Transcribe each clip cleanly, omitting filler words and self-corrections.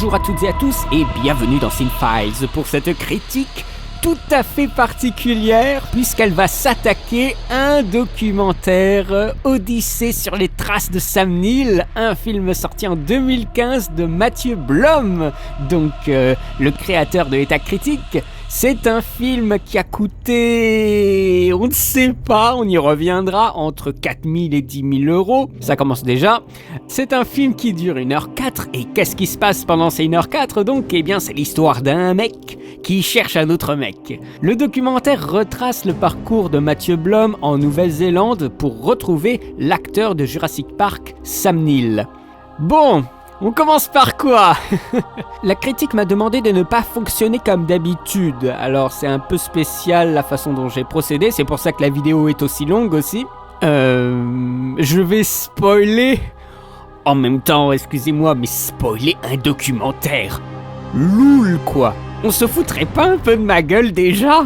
Bonjour à toutes et à tous et bienvenue dans Cinefiles pour cette critique tout à fait particulière puisqu'elle va s'attaquer à un documentaire Odyssée sur les traces de Sam Neill, un film sorti en 2015 de Matthew Blum, donc le créateur de État Critique. C'est un film qui a coûté, on ne sait pas, on y reviendra, entre 4 000 et 10 000 euros. Ça commence déjà. C'est un film qui dure 1h04. Et qu'est-ce qui se passe pendant ces 1h04 donc ? Eh bien, c'est l'histoire d'un mec qui cherche un autre mec. Le documentaire retrace le parcours de Matthew Blum en Nouvelle-Zélande pour retrouver l'acteur de Jurassic Park, Sam Neill. Bon, on commence par quoi ? La critique m'a demandé de ne pas fonctionner comme d'habitude. Alors c'est un peu spécial la façon dont j'ai procédé, c'est pour ça que la vidéo est aussi longue aussi. Je vais spoiler. En même temps, excusez-moi, mais spoiler un documentaire. Loul quoi. On se foutrait pas un peu de ma gueule déjà ?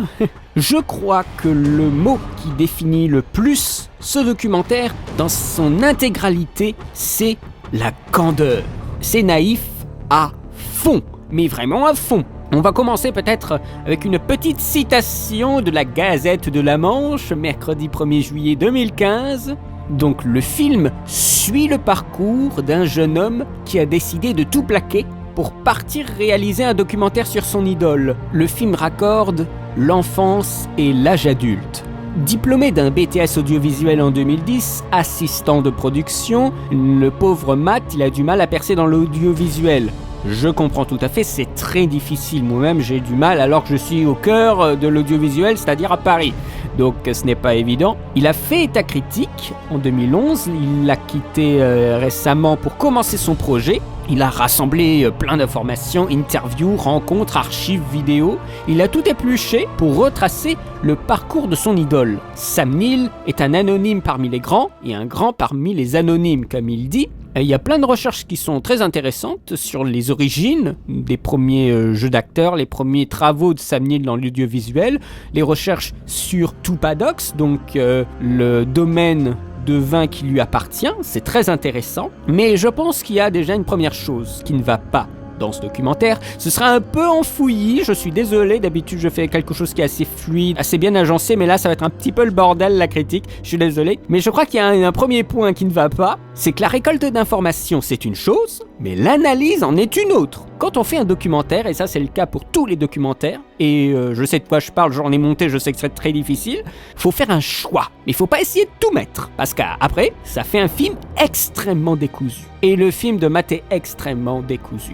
Je crois que le mot qui définit le plus ce documentaire dans son intégralité, c'est la candeur. C'est naïf à fond, mais vraiment à fond. On va commencer peut-être avec une petite citation de la Gazette de la Manche, mercredi 1er juillet 2015. Donc le film suit le parcours d'un jeune homme qui a décidé de tout plaquer pour partir réaliser un documentaire sur son idole. Le film raccorde l'enfance et l'âge adulte. Diplômé d'un BTS audiovisuel en 2010, assistant de production, le pauvre Matt, il a du mal à percer dans l'audiovisuel. Je comprends tout à fait, c'est très difficile. Moi-même, j'ai du mal alors que je suis au cœur de l'audiovisuel, c'est-à-dire à Paris. Donc ce n'est pas évident. Il a fait État Critique en 2011, il l'a quitté récemment pour commencer son projet. Il a rassemblé plein d'informations, interviews, rencontres, archives, vidéos. Il a tout épluché pour retracer le parcours de son idole. Sam Neill est un anonyme parmi les grands et un grand parmi les anonymes, comme il dit. Il y a plein de recherches qui sont très intéressantes sur les origines des premiers jeux d'acteurs, les premiers travaux de Sam Neill dans l'audiovisuel, les recherches sur Tupadox, donc le domaine de vin qui lui appartient, c'est très intéressant, mais je pense qu'il y a déjà une première chose qui ne va pas dans ce documentaire. Ce sera un peu enfouilli, je suis désolé, d'habitude je fais quelque chose qui est assez fluide, assez bien agencé, mais là ça va être un petit peu le bordel la critique, je suis désolé. Mais je crois qu'il y a un premier point qui ne va pas, c'est que la récolte d'informations c'est une chose, mais l'analyse en est une autre. Quand on fait un documentaire, et ça c'est le cas pour tous les documentaires, et je sais de quoi je parle, j'en ai monté, je sais que c'est très difficile, faut faire un choix, mais faut pas essayer de tout mettre, parce qu'après, ça fait un film extrêmement décousu. Et le film de Matt est extrêmement décousu.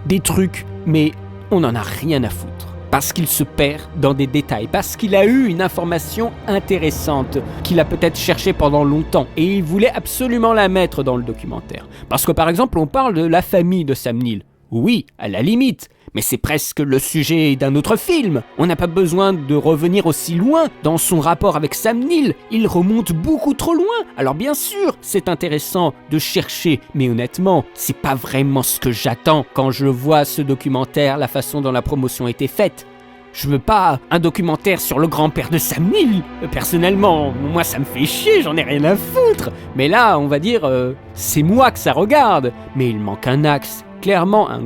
Des trucs, mais on n'en a rien à foutre. Parce qu'il se perd dans des détails, parce qu'il a eu une information intéressante qu'il a peut-être cherchée pendant longtemps et il voulait absolument la mettre dans le documentaire. Parce que par exemple, on parle de la famille de Sam Neill. Oui, à la limite, mais c'est presque le sujet d'un autre film. On n'a pas besoin de revenir aussi loin dans son rapport avec Sam Neill. Il remonte beaucoup trop loin. Alors bien sûr, c'est intéressant de chercher, mais honnêtement, c'est pas vraiment ce que j'attends quand je vois ce documentaire, la façon dont la promotion a été faite. Je veux pas un documentaire sur le grand-père de Sam Neill. Personnellement, moi ça me fait chier, j'en ai rien à foutre. Mais là, on va dire, c'est moi que ça regarde. Mais il manque un axe. Clairement un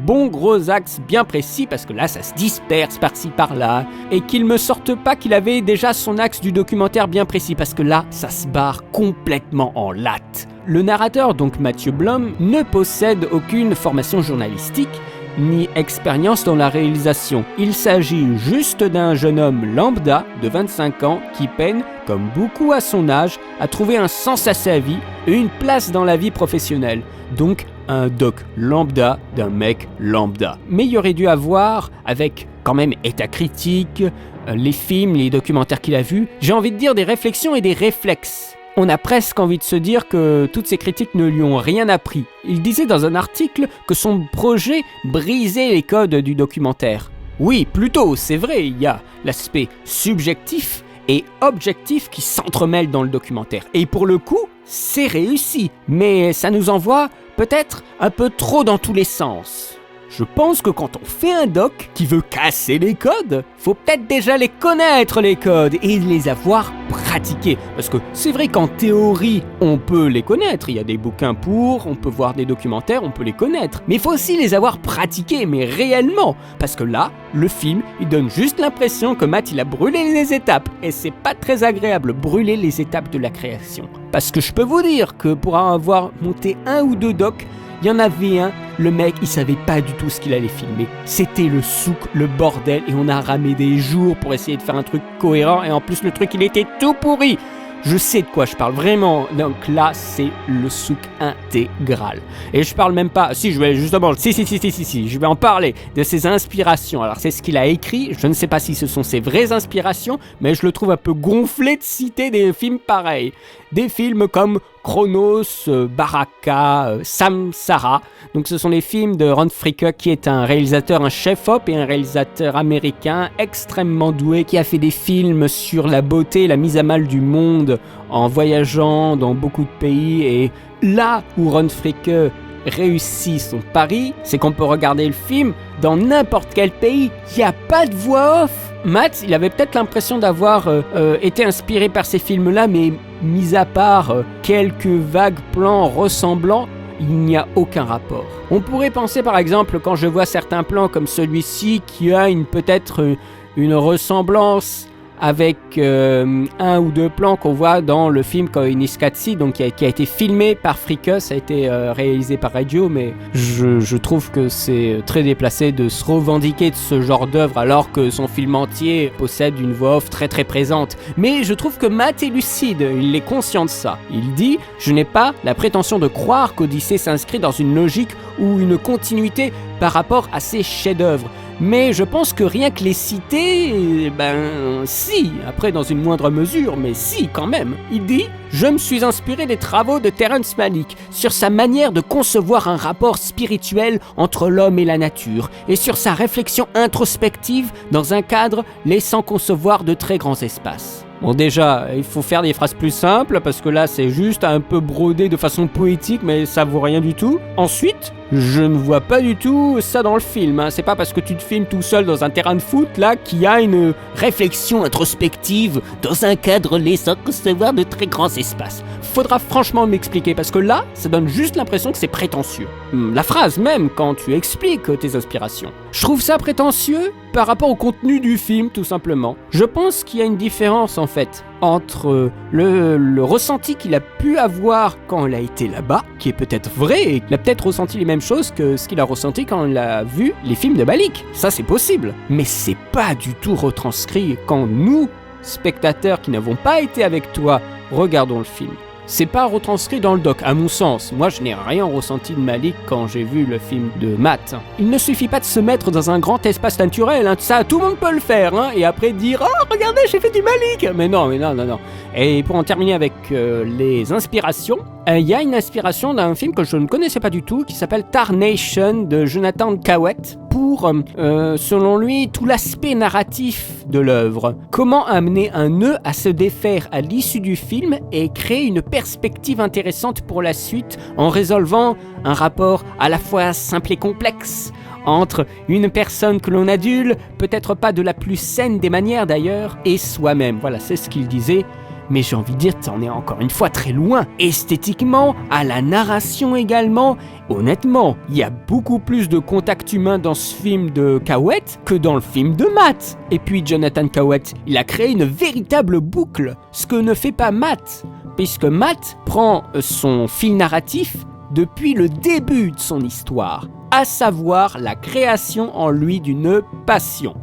bon gros axe bien précis parce que là ça se disperse par-ci par-là et qu'il me sorte pas qu'il avait déjà son axe du documentaire bien précis parce que là ça se barre complètement en latte. Le narrateur, donc Matthew Blum, ne possède aucune formation journalistique ni expérience dans la réalisation. Il s'agit juste d'un jeune homme lambda de 25 ans qui peine, comme beaucoup à son âge, à trouver un sens à sa vie et une place dans la vie professionnelle. Donc un doc lambda d'un mec lambda. Mais il y aurait dû avoir, avec quand même État Critique, les films, les documentaires qu'il a vus, j'ai envie de dire des réflexions et des réflexes. On a presque envie de se dire que toutes ces critiques ne lui ont rien appris. Il disait dans un article que son projet brisait les codes du documentaire. Oui, plutôt, c'est vrai, il y a l'aspect subjectif et objectif qui s'entremêlent dans le documentaire. Et pour le coup, c'est réussi, mais ça nous envoie peut-être un peu trop dans tous les sens. Je pense que quand on fait un doc qui veut casser les codes, faut peut-être déjà les connaître les codes et les avoir pratiqués. Parce que c'est vrai qu'en théorie, on peut les connaître. Il y a des bouquins on peut voir des documentaires, on peut les connaître. Mais il faut aussi les avoir pratiqués, mais réellement. Parce que là, le film, il donne juste l'impression que Matt, il a brûlé les étapes. Et c'est pas très agréable, brûler les étapes de la création. Parce que je peux vous dire que pour avoir monté 1 ou 2 docs, il y en avait un, le mec, il savait pas du tout ce qu'il allait filmer. C'était le souk, le bordel, et on a ramé des jours pour essayer de faire un truc cohérent, et en plus le truc, il était tout pourri. Je sais de quoi je parle, vraiment. Donc là, c'est le souk intégral. Et je parle même pas... Si, je vais justement... Si, je vais en parler de ses inspirations. Alors, c'est ce qu'il a écrit. Je ne sais pas si ce sont ses vraies inspirations, mais je le trouve un peu gonflé de citer des films pareils. Des films comme Chronos, Baraka, Samsara. Donc ce sont les films de Ron Fricke, qui est un réalisateur, un chef-op et un réalisateur américain extrêmement doué, qui a fait des films sur la beauté et la mise à mal du monde en voyageant dans beaucoup de pays. Et là où Ron Fricke réussit son pari, c'est qu'on peut regarder le film dans n'importe quel pays. Il n'y a pas de voix off. Matt, il avait peut-être l'impression d'avoir été inspiré par ces films-là, mais mis à part quelques vagues plans ressemblants, il n'y a aucun rapport. On pourrait penser par exemple, quand je vois certains plans comme celui-ci, qui a peut-être une ressemblance avec 1 ou 2 plans qu'on voit dans le film Koyaanisqatsi, donc qui a été filmé par Fricke, ça a été réalisé par Radio, mais je trouve que c'est très déplacé de se revendiquer de ce genre d'œuvre alors que son film entier possède une voix off très très présente. Mais je trouve que Matt est lucide, il est conscient de ça. Il dit « Je n'ai pas la prétention de croire qu'Odyssée s'inscrit dans une logique ou une continuité par rapport à ses chefs-d'œuvre. Mais je pense que rien que les citer, si, après dans une moindre mesure, mais si quand même. Il dit « Je me suis inspiré des travaux de Terrence Malick sur sa manière de concevoir un rapport spirituel entre l'homme et la nature, et sur sa réflexion introspective dans un cadre laissant concevoir de très grands espaces. » Bon, déjà, il faut faire des phrases plus simples, parce que là, c'est juste un peu brodé de façon poétique, mais ça vaut rien du tout. Ensuite, je ne vois pas du tout ça dans le film. C'est pas parce que tu te filmes tout seul dans un terrain de foot, là, qu'il y a une réflexion introspective dans un cadre laissant concevoir de très grands espaces. Faudra franchement m'expliquer, parce que là, ça donne juste l'impression que c'est prétentieux. La phrase même, quand tu expliques tes inspirations. Je trouve ça prétentieux par rapport au contenu du film, tout simplement. Je pense qu'il y a une différence, en fait, entre le ressenti qu'il a pu avoir quand il a été là-bas, qui est peut-être vrai, et qu'il a peut-être ressenti les mêmes choses que ce qu'il a ressenti quand il a vu les films de Malick. Ça, c'est possible. Mais c'est pas du tout retranscrit quand nous, spectateurs qui n'avons pas été avec toi, regardons le film. C'est pas retranscrit dans le doc, à mon sens. Moi, je n'ai rien ressenti de Malick quand j'ai vu le film de Matt. Il ne suffit pas de se mettre dans un grand espace naturel, ça, tout le monde peut le faire, et après dire « Oh, regardez, j'ai fait du Malick !» Mais non. Et pour en terminer avec les inspirations, il y a une inspiration d'un film que je ne connaissais pas du tout, qui s'appelle Tar Nation, de Jonathan Coët, pour, selon lui, tout l'aspect narratif de l'œuvre. Comment amener un nœud à se défaire à l'issue du film et créer une perspective intéressante pour la suite en résolvant un rapport à la fois simple et complexe entre une personne que l'on adule, peut-être pas de la plus saine des manières d'ailleurs, et soi-même. Voilà, c'est ce qu'il disait. Mais j'ai envie de dire, t'en es encore une fois très loin. Esthétiquement, à la narration également. Honnêtement, il y a beaucoup plus de contact humain dans ce film de Coët que dans le film de Matt. Et puis Jonathan Coët, il a créé une véritable boucle, ce que ne fait pas Matt. Puisque Matt prend son fil narratif depuis le début de son histoire, à savoir la création en lui d'une passion.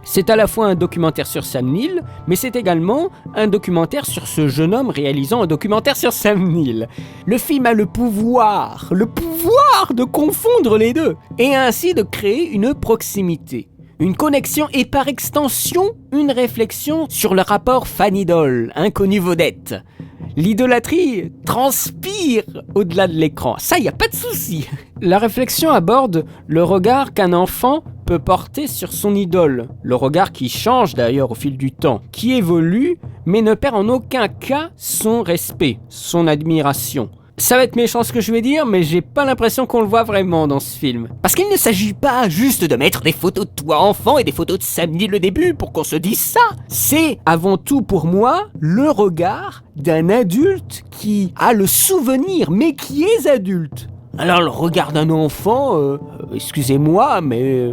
C'est à la fois un documentaire sur Sam Neill, mais c'est également un documentaire sur ce jeune homme réalisant un documentaire sur Sam Neill. Le film a le pouvoir de confondre les deux, et ainsi de créer une proximité, une connexion et par extension, une réflexion sur le rapport fan-idole, inconnu-vedette. L'idolâtrie transpire au-delà de l'écran, ça y a pas de souci. La réflexion aborde le regard qu'un enfant peut porter sur son idole, le regard qui change d'ailleurs au fil du temps, qui évolue mais ne perd en aucun cas son respect, son admiration. Ça va être méchant ce que je vais dire, mais j'ai pas l'impression qu'on le voit vraiment dans ce film. Parce qu'il ne s'agit pas juste de mettre des photos de toi enfant et des photos de Sam Neill au début pour qu'on se dise ça. C'est avant tout pour moi le regard d'un adulte qui a le souvenir, mais qui est adulte. Alors le regard d'un enfant, excusez-moi, mais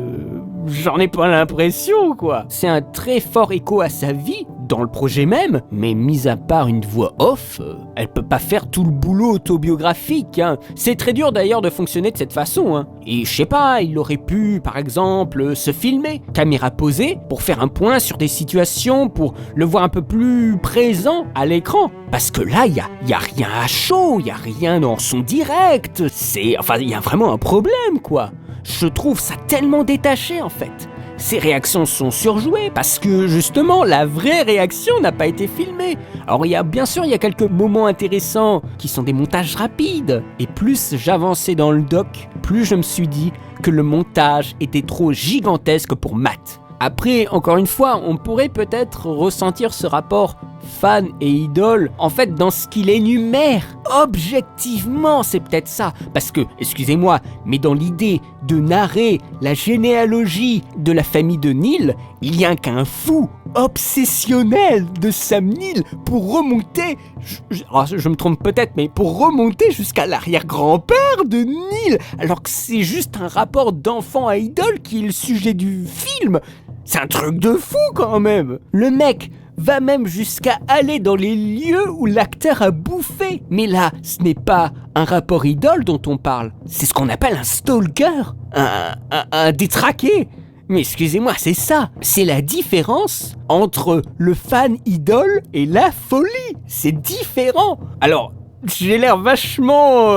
j'en ai pas l'impression, quoi. C'est un très fort écho à sa vie, dans le projet même, mais mis à part une voix off, elle peut pas faire tout le boulot autobiographique, hein. C'est très dur d'ailleurs de fonctionner de cette façon, hein. Et je sais pas, il aurait pu, par exemple, se filmer, caméra posée, pour faire un point sur des situations, pour le voir un peu plus présent à l'écran. Parce que là, il y a rien à chaud, il y a rien dans son direct. Il y a vraiment un problème, quoi. Je trouve ça tellement détaché, en fait. Ces réactions sont surjouées parce que, justement, la vraie réaction n'a pas été filmée. Alors, bien sûr, il y a quelques moments intéressants qui sont des montages rapides. Et plus j'avançais dans le doc, plus je me suis dit que le montage était trop gigantesque pour Matt. Après, encore une fois, on pourrait peut-être ressentir ce rapport fan et idole, en fait, dans ce qu'il énumère. Objectivement, c'est peut-être ça. Parce que, excusez-moi, mais dans l'idée de narrer la généalogie de la famille de Neill, il y a qu'un fou obsessionnel de Sam Neill pour remonter, je me trompe peut-être, mais pour remonter jusqu'à l'arrière-grand-père de Neill, alors que c'est juste un rapport d'enfant à idole qui est le sujet du film. C'est un truc de fou quand même. Le mec va même jusqu'à aller dans les lieux où l'acteur a bouffé. Mais là, ce n'est pas un rapport idole dont on parle. C'est ce qu'on appelle un stalker, un détraqué. Mais excusez-moi, c'est ça. C'est la différence entre le fan idole et la folie. C'est différent. Alors, j'ai l'air vachement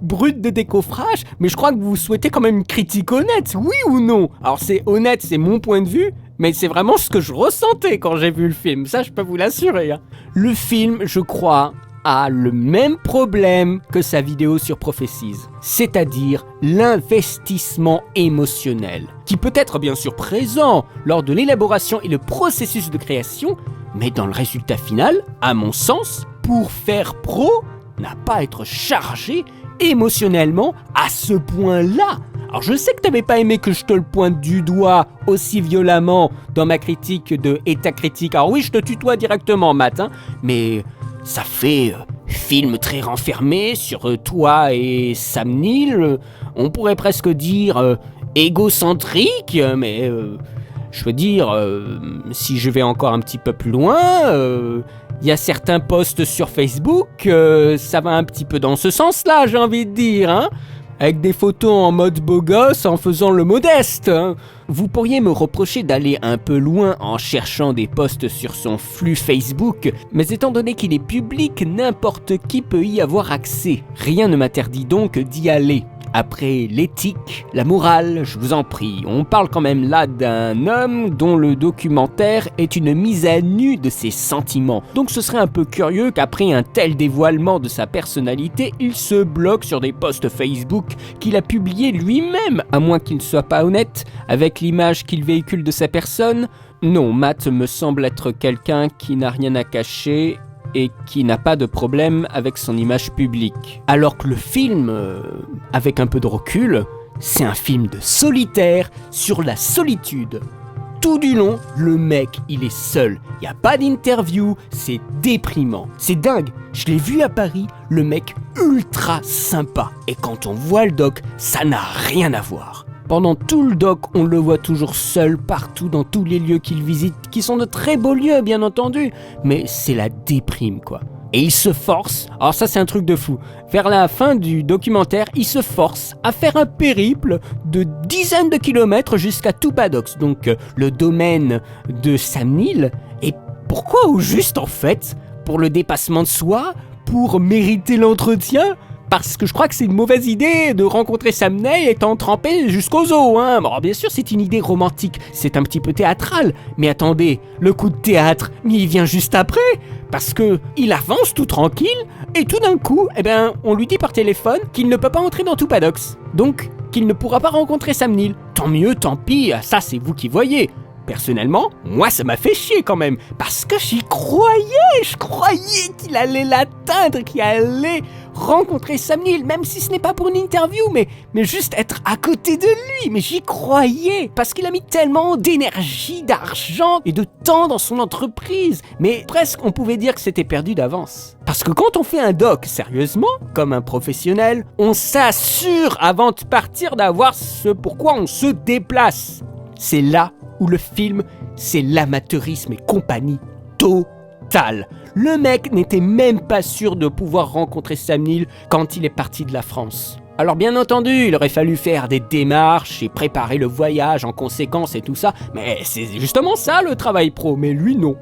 brut de décoffrage, mais je crois que vous souhaitez quand même une critique honnête, oui ou non? Alors c'est honnête, c'est mon point de vue, mais c'est vraiment ce que je ressentais quand j'ai vu le film, ça je peux vous l'assurer. Hein. Le film, je crois, a le même problème que sa vidéo sur Prophecies, c'est-à-dire l'investissement émotionnel, qui peut être bien sûr présent lors de l'élaboration et le processus de création, mais dans le résultat final, à mon sens, pour faire pro, n'a pas à être chargé émotionnellement à ce point-là. Alors je sais que t'avais pas aimé que je te le pointe du doigt aussi violemment dans ma critique de État critique. Alors oui, je te tutoie directement, Matt, hein, mais ça fait film très renfermé sur toi et Sam Neill. On pourrait presque dire égocentrique, mais je veux dire, si je vais encore un petit peu plus loin, il y a certains posts sur Facebook, ça va un petit peu dans ce sens-là, j'ai envie de dire, hein, avec des photos en mode beau gosse en faisant le modeste. Hein. Vous pourriez me reprocher d'aller un peu loin en cherchant des posts sur son flux Facebook, mais étant donné qu'il est public, n'importe qui peut y avoir accès. Rien ne m'interdit donc d'y aller. Après l'éthique, la morale, je vous en prie, on parle quand même là d'un homme dont le documentaire est une mise à nu de ses sentiments. Donc ce serait un peu curieux qu'après un tel dévoilement de sa personnalité, il se bloque sur des posts Facebook qu'il a publiés lui-même, à moins qu'il ne soit pas honnête avec l'image qu'il véhicule de sa personne. Non, Matt me semble être quelqu'un qui n'a rien à cacher et qui n'a pas de problème avec son image publique. Alors que le film, avec un peu de recul, c'est un film de solitaire sur la solitude. Tout du long, le mec, il est seul. Il n'y a pas d'interview, c'est déprimant. C'est dingue, je l'ai vu à Paris, le mec ultra sympa. Et quand on voit le doc, ça n'a rien à voir. Pendant tout le doc, on le voit toujours seul partout dans tous les lieux qu'il visite, qui sont de très beaux lieux bien entendu, mais c'est la déprime quoi. Et il se force, alors ça c'est un truc de fou, vers la fin du documentaire, il se force à faire un périple de dizaines de kilomètres jusqu'à Tupadox, donc le domaine de Sam Neill. Et pourquoi au juste en fait? Pour le dépassement de soi? Pour mériter l'entretien? Parce que je crois que c'est une mauvaise idée de rencontrer Sam Neill étant trempé jusqu'aux os, hein. Bon, bien sûr, c'est une idée romantique, c'est un petit peu théâtral. Mais attendez, le coup de théâtre, mais il vient juste après. Parce que il avance tout tranquille, et tout d'un coup, on lui dit par téléphone qu'il ne peut pas entrer dans Tupadox. Donc, qu'il ne pourra pas rencontrer Sam Neill. Tant mieux, tant pis, ça c'est vous qui voyez. Personnellement, moi ça m'a fait chier quand même, parce que j'y croyais, je croyais qu'il allait l'atteindre, qu'il allait rencontrer Sam Neill, même si ce n'est pas pour une interview, mais juste être à côté de lui. Mais j'y croyais, parce qu'il a mis tellement d'énergie, d'argent et de temps dans son entreprise. Mais presque on pouvait dire que c'était perdu d'avance. Parce que quand on fait un doc sérieusement, comme un professionnel, on s'assure avant de partir d'avoir ce pourquoi on se déplace. C'est là où le film, c'est l'amateurisme et compagnie totale. Le mec n'était même pas sûr de pouvoir rencontrer Sam Neill quand il est parti de la France. Alors bien entendu, il aurait fallu faire des démarches et préparer le voyage en conséquence et tout ça, mais c'est justement ça le travail pro, mais lui non.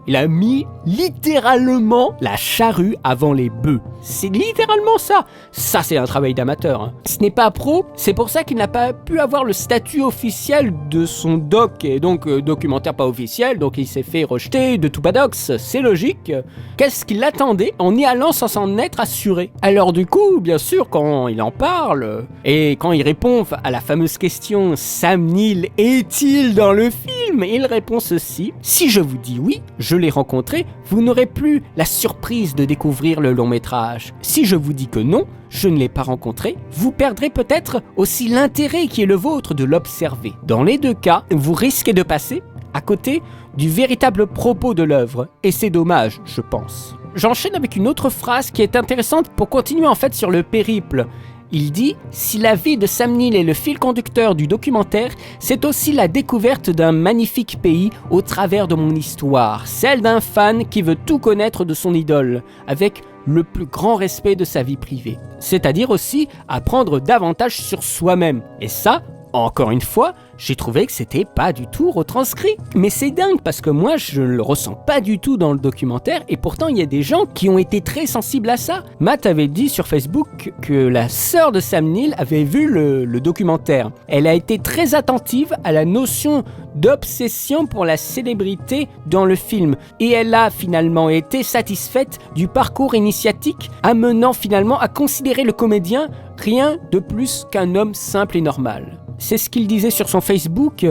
Il a mis littéralement la charrue avant les bœufs. C'est littéralement ça. Ça, c'est un travail d'amateur. Hein. Ce n'est pas pro, c'est pour ça qu'il n'a pas pu avoir le statut officiel de son doc, et donc documentaire pas officiel, donc il s'est fait rejeter de tout padox. C'est logique. Qu'est-ce qu'il attendait en y allant sans s'en être assuré? Alors du coup, bien sûr, quand il en parle, et quand il répond à la fameuse question « Sam Neill est-il dans le film ?» il répond ceci. « Si je vous dis oui, je l'ai rencontré, vous n'aurez plus la surprise de découvrir le long métrage. Si je vous dis que non, je ne l'ai pas rencontré, vous perdrez peut-être aussi l'intérêt qui est le vôtre de l'observer. Dans les deux cas, vous risquez de passer à côté du véritable propos de l'œuvre, et c'est dommage, je pense. » J'enchaîne avec une autre phrase qui est intéressante pour continuer en fait sur le périple. Il dit « Si la vie de Sam Neill est le fil conducteur du documentaire, c'est aussi la découverte d'un magnifique pays au travers de mon histoire, celle d'un fan qui veut tout connaître de son idole, avec le plus grand respect de sa vie privée. C'est-à-dire aussi apprendre davantage sur soi-même. Et ça, encore une fois, j'ai trouvé que c'était pas du tout retranscrit. Mais c'est dingue parce que moi je le ressens pas du tout dans le documentaire et pourtant il y a des gens qui ont été très sensibles à ça. Matt avait dit sur Facebook que la sœur de Sam Neill avait vu le documentaire. Elle a été très attentive à la notion d'obsession pour la célébrité dans le film et elle a finalement été satisfaite du parcours initiatique amenant finalement à considérer le comédien rien de plus qu'un homme simple et normal. C'est ce qu'il disait sur son Facebook.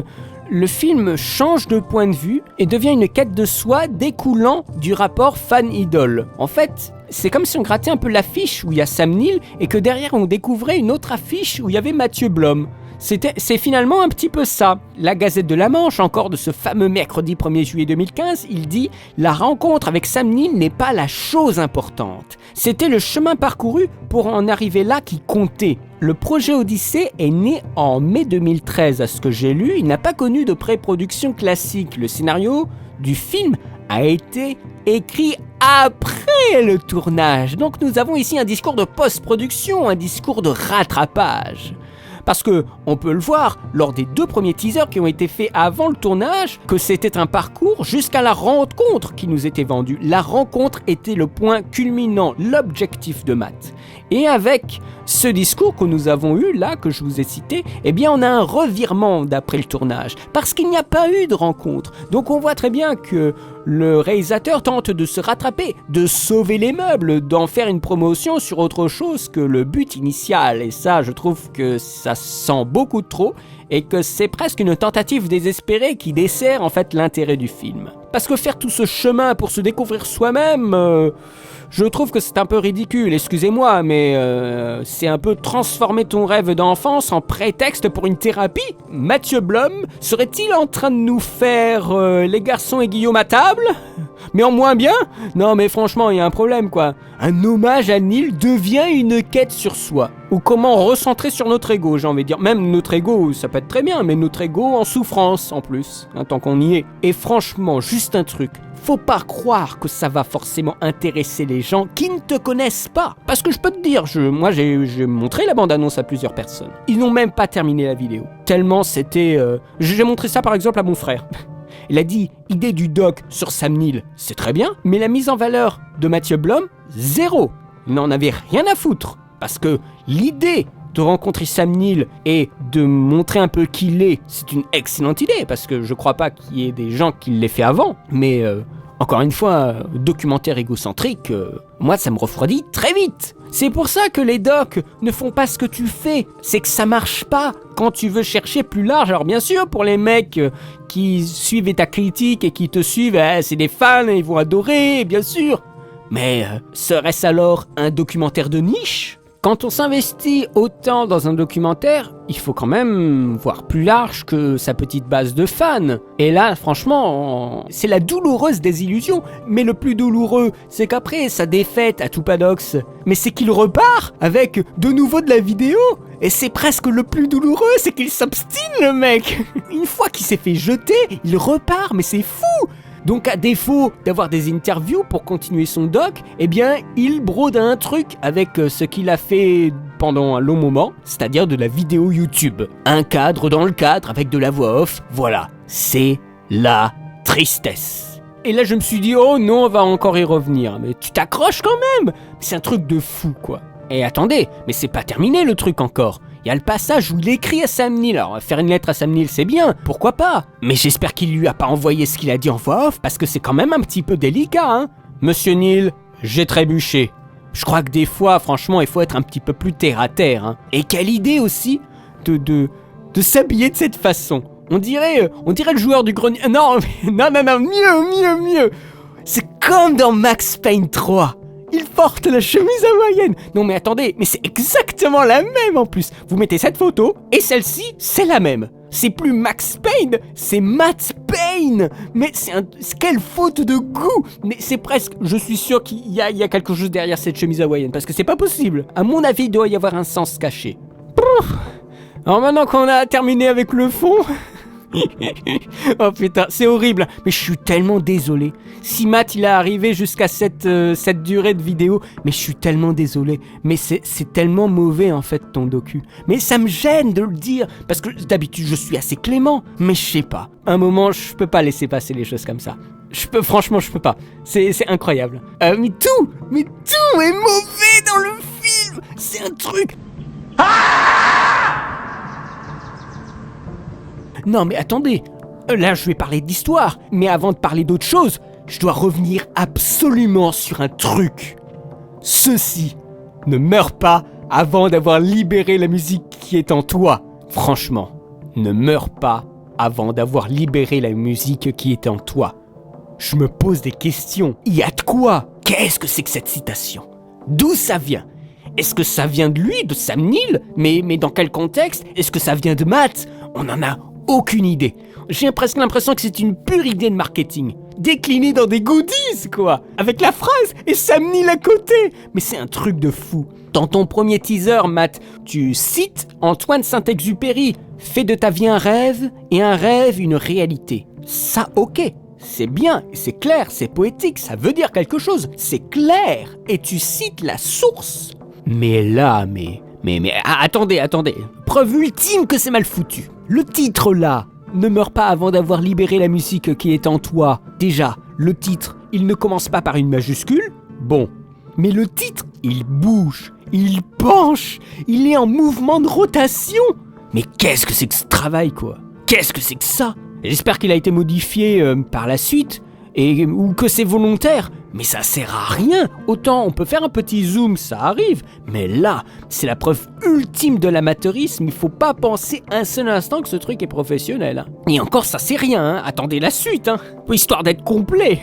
Le film change de point de vue et devient une quête de soi découlant du rapport fan-idole. En fait, c'est comme si on grattait un peu l'affiche où il y a Sam Neill et que derrière on découvrait une autre affiche où il y avait Mathieu Blom. C'est finalement un petit peu ça. La Gazette de la Manche, encore de ce fameux mercredi 1er juillet 2015, il dit « La rencontre avec Sam Neill n'est pas la chose importante. C'était le chemin parcouru pour en arriver là qui comptait. Le projet Odyssée est né en mai 2013, à ce que j'ai lu. Il n'a pas connu de pré-production classique. Le scénario du film a été écrit après le tournage. Donc nous avons ici un discours de post-production, un discours de rattrapage. » Parce que on peut le voir lors des 2 premiers teasers qui ont été faits avant le tournage, que c'était un parcours jusqu'à la rencontre qui nous était vendue. La rencontre était le point culminant, l'objectif de Matt. Et avec ce discours que nous avons eu là, que je vous ai cité, eh bien on a un revirement d'après le tournage, parce qu'il n'y a pas eu de rencontre. Donc on voit très bien que le réalisateur tente de se rattraper, de sauver les meubles, d'en faire une promotion sur autre chose que le but initial. Et ça, je trouve que ça sent beaucoup trop et que c'est presque une tentative désespérée qui dessert en fait l'intérêt du film. Parce que faire tout ce chemin pour se découvrir soi-même, je trouve que c'est un peu ridicule, excusez-moi, mais c'est un peu transformer ton rêve d'enfance en prétexte pour une thérapie. Mathieu Blom serait-il en train de nous faire Les Garçons et Guillaume à table ? Mais en moins bien ? Non mais franchement, il y a un problème quoi. Un hommage à Neill devient une quête sur soi. Ou comment recentrer sur notre ego, j'ai envie de dire. Même notre ego, ça peut être très bien, mais notre ego en souffrance en plus, hein, tant qu'on y est. Et franchement, juste un truc. Faut pas croire que ça va forcément intéresser les gens qui ne te connaissent pas. Parce que je peux te dire, moi j'ai montré la bande-annonce à plusieurs personnes. Ils n'ont même pas terminé la vidéo. Tellement c'était... J'ai montré ça par exemple à mon frère. Il a dit, idée du doc sur Sam Neill, c'est très bien, mais la mise en valeur de Mathieu Blom, 0. Il n'en avait rien à foutre. Parce que l'idée de rencontrer Sam Neill et de montrer un peu qui il est, c'est une excellente idée, parce que je crois pas qu'il y ait des gens qui l'aient fait avant, mais encore une fois, documentaire égocentrique, moi ça me refroidit très vite. C'est pour ça que les docs ne font pas ce que tu fais, c'est que ça marche pas quand tu veux chercher plus large. Alors bien sûr, pour les mecs qui suivent ta critique et qui te suivent, c'est des fans, ils vont adorer, bien sûr. Mais serait-ce alors un documentaire de niche ? Quand on s'investit autant dans un documentaire, il faut quand même voir plus large que sa petite base de fans. Et là, franchement, c'est la douloureuse désillusion. Mais le plus douloureux, c'est qu'après sa défaite à Tupadox, mais c'est qu'il repart avec de nouveau de la vidéo. Et c'est presque le plus douloureux, c'est qu'il s'obstine le mec. Une fois qu'il s'est fait jeter, il repart, mais c'est fou. Donc à défaut d'avoir des interviews pour continuer son doc, eh bien il brode un truc avec ce qu'il a fait pendant un long moment, c'est-à-dire de la vidéo YouTube. Un cadre dans le cadre avec de la voix off, voilà, c'est la tristesse. Et là je me suis dit, oh non, on va encore y revenir, mais tu t'accroches quand même. C'est un truc de fou quoi. Et attendez, mais c'est pas terminé le truc encore. Il y a le passage où il écrit à Sam Neill. Alors, faire une lettre à Sam Neill, c'est bien, pourquoi pas. Mais j'espère qu'il lui a pas envoyé ce qu'il a dit en voix off, parce que c'est quand même un petit peu délicat, hein. Monsieur Neill, j'ai trébuché. Je crois que des fois, franchement, il faut être un petit peu plus terre à terre, hein. Et quelle idée aussi de s'habiller de cette façon. On dirait le joueur du grenier. Non, mieux. C'est comme dans Max Payne 3. Il porte la chemise hawaïenne. Non mais attendez, mais c'est exactement la même en plus. Vous mettez cette photo et celle-ci, c'est la même. C'est plus Max Payne, c'est Matt Payne. Mais quelle faute de goût. Mais c'est presque, je suis sûr qu'il y a quelque chose derrière cette chemise hawaïenne. Parce que c'est pas possible. À mon avis, il doit y avoir un sens caché. Alors maintenant qu'on a terminé avec le fond... Oh putain, c'est horrible, mais je suis tellement désolé. Si Matt il est arrivé jusqu'à cette durée de vidéo, mais je suis tellement désolé. Mais c'est tellement mauvais en fait ton docu. Mais ça me gêne de le dire, parce que d'habitude je suis assez clément. Mais je sais pas, un moment je peux pas laisser passer les choses comme ça. Franchement je peux pas, c'est incroyable. Mais tout est mauvais dans le film. C'est un truc... Non mais attendez, là je vais parler d'histoire, mais avant de parler d'autre chose, je dois revenir absolument sur un truc. Ceci ne meurt pas avant d'avoir libéré la musique qui est en toi. Franchement, ne meurs pas avant d'avoir libéré la musique qui est en toi. Je me pose des questions. Il y a de quoi? Qu'est-ce que c'est que cette citation? D'où ça vient? Est-ce que ça vient de lui, de Sam Neill? Mais dans quel contexte? Est-ce que ça vient de Matt? On en a aucune idée. J'ai presque l'impression que c'est une pure idée de marketing. Déclinée dans des goodies, quoi. Avec la phrase et Sam Neill à côté. Mais c'est un truc de fou. Dans ton premier teaser, Matt, tu cites Antoine Saint-Exupéry. Fais de ta vie un rêve et un rêve une réalité. Ça, ok. C'est bien, c'est clair, c'est poétique, ça veut dire quelque chose. C'est clair. Et tu cites la source. Mais là, attendez. Preuve ultime que c'est mal foutu. Le titre là ne meurt pas avant d'avoir libéré la musique qui est en toi. Déjà, le titre, il ne commence pas par une majuscule. Bon. Mais le titre, il bouge, il penche, il est en mouvement de rotation. Mais qu'est-ce que c'est que ce travail, quoi? Qu'est-ce que c'est que ça? J'espère qu'il a été modifié par la suite, ou que c'est volontaire. Mais ça sert à rien. Autant on peut faire un petit zoom, ça arrive. Mais là, c'est la preuve ultime de l'amateurisme. Il faut pas penser un seul instant que ce truc est professionnel. Hein. Et encore, ça c'est rien. Hein. Attendez la suite, hein. Histoire d'être complet.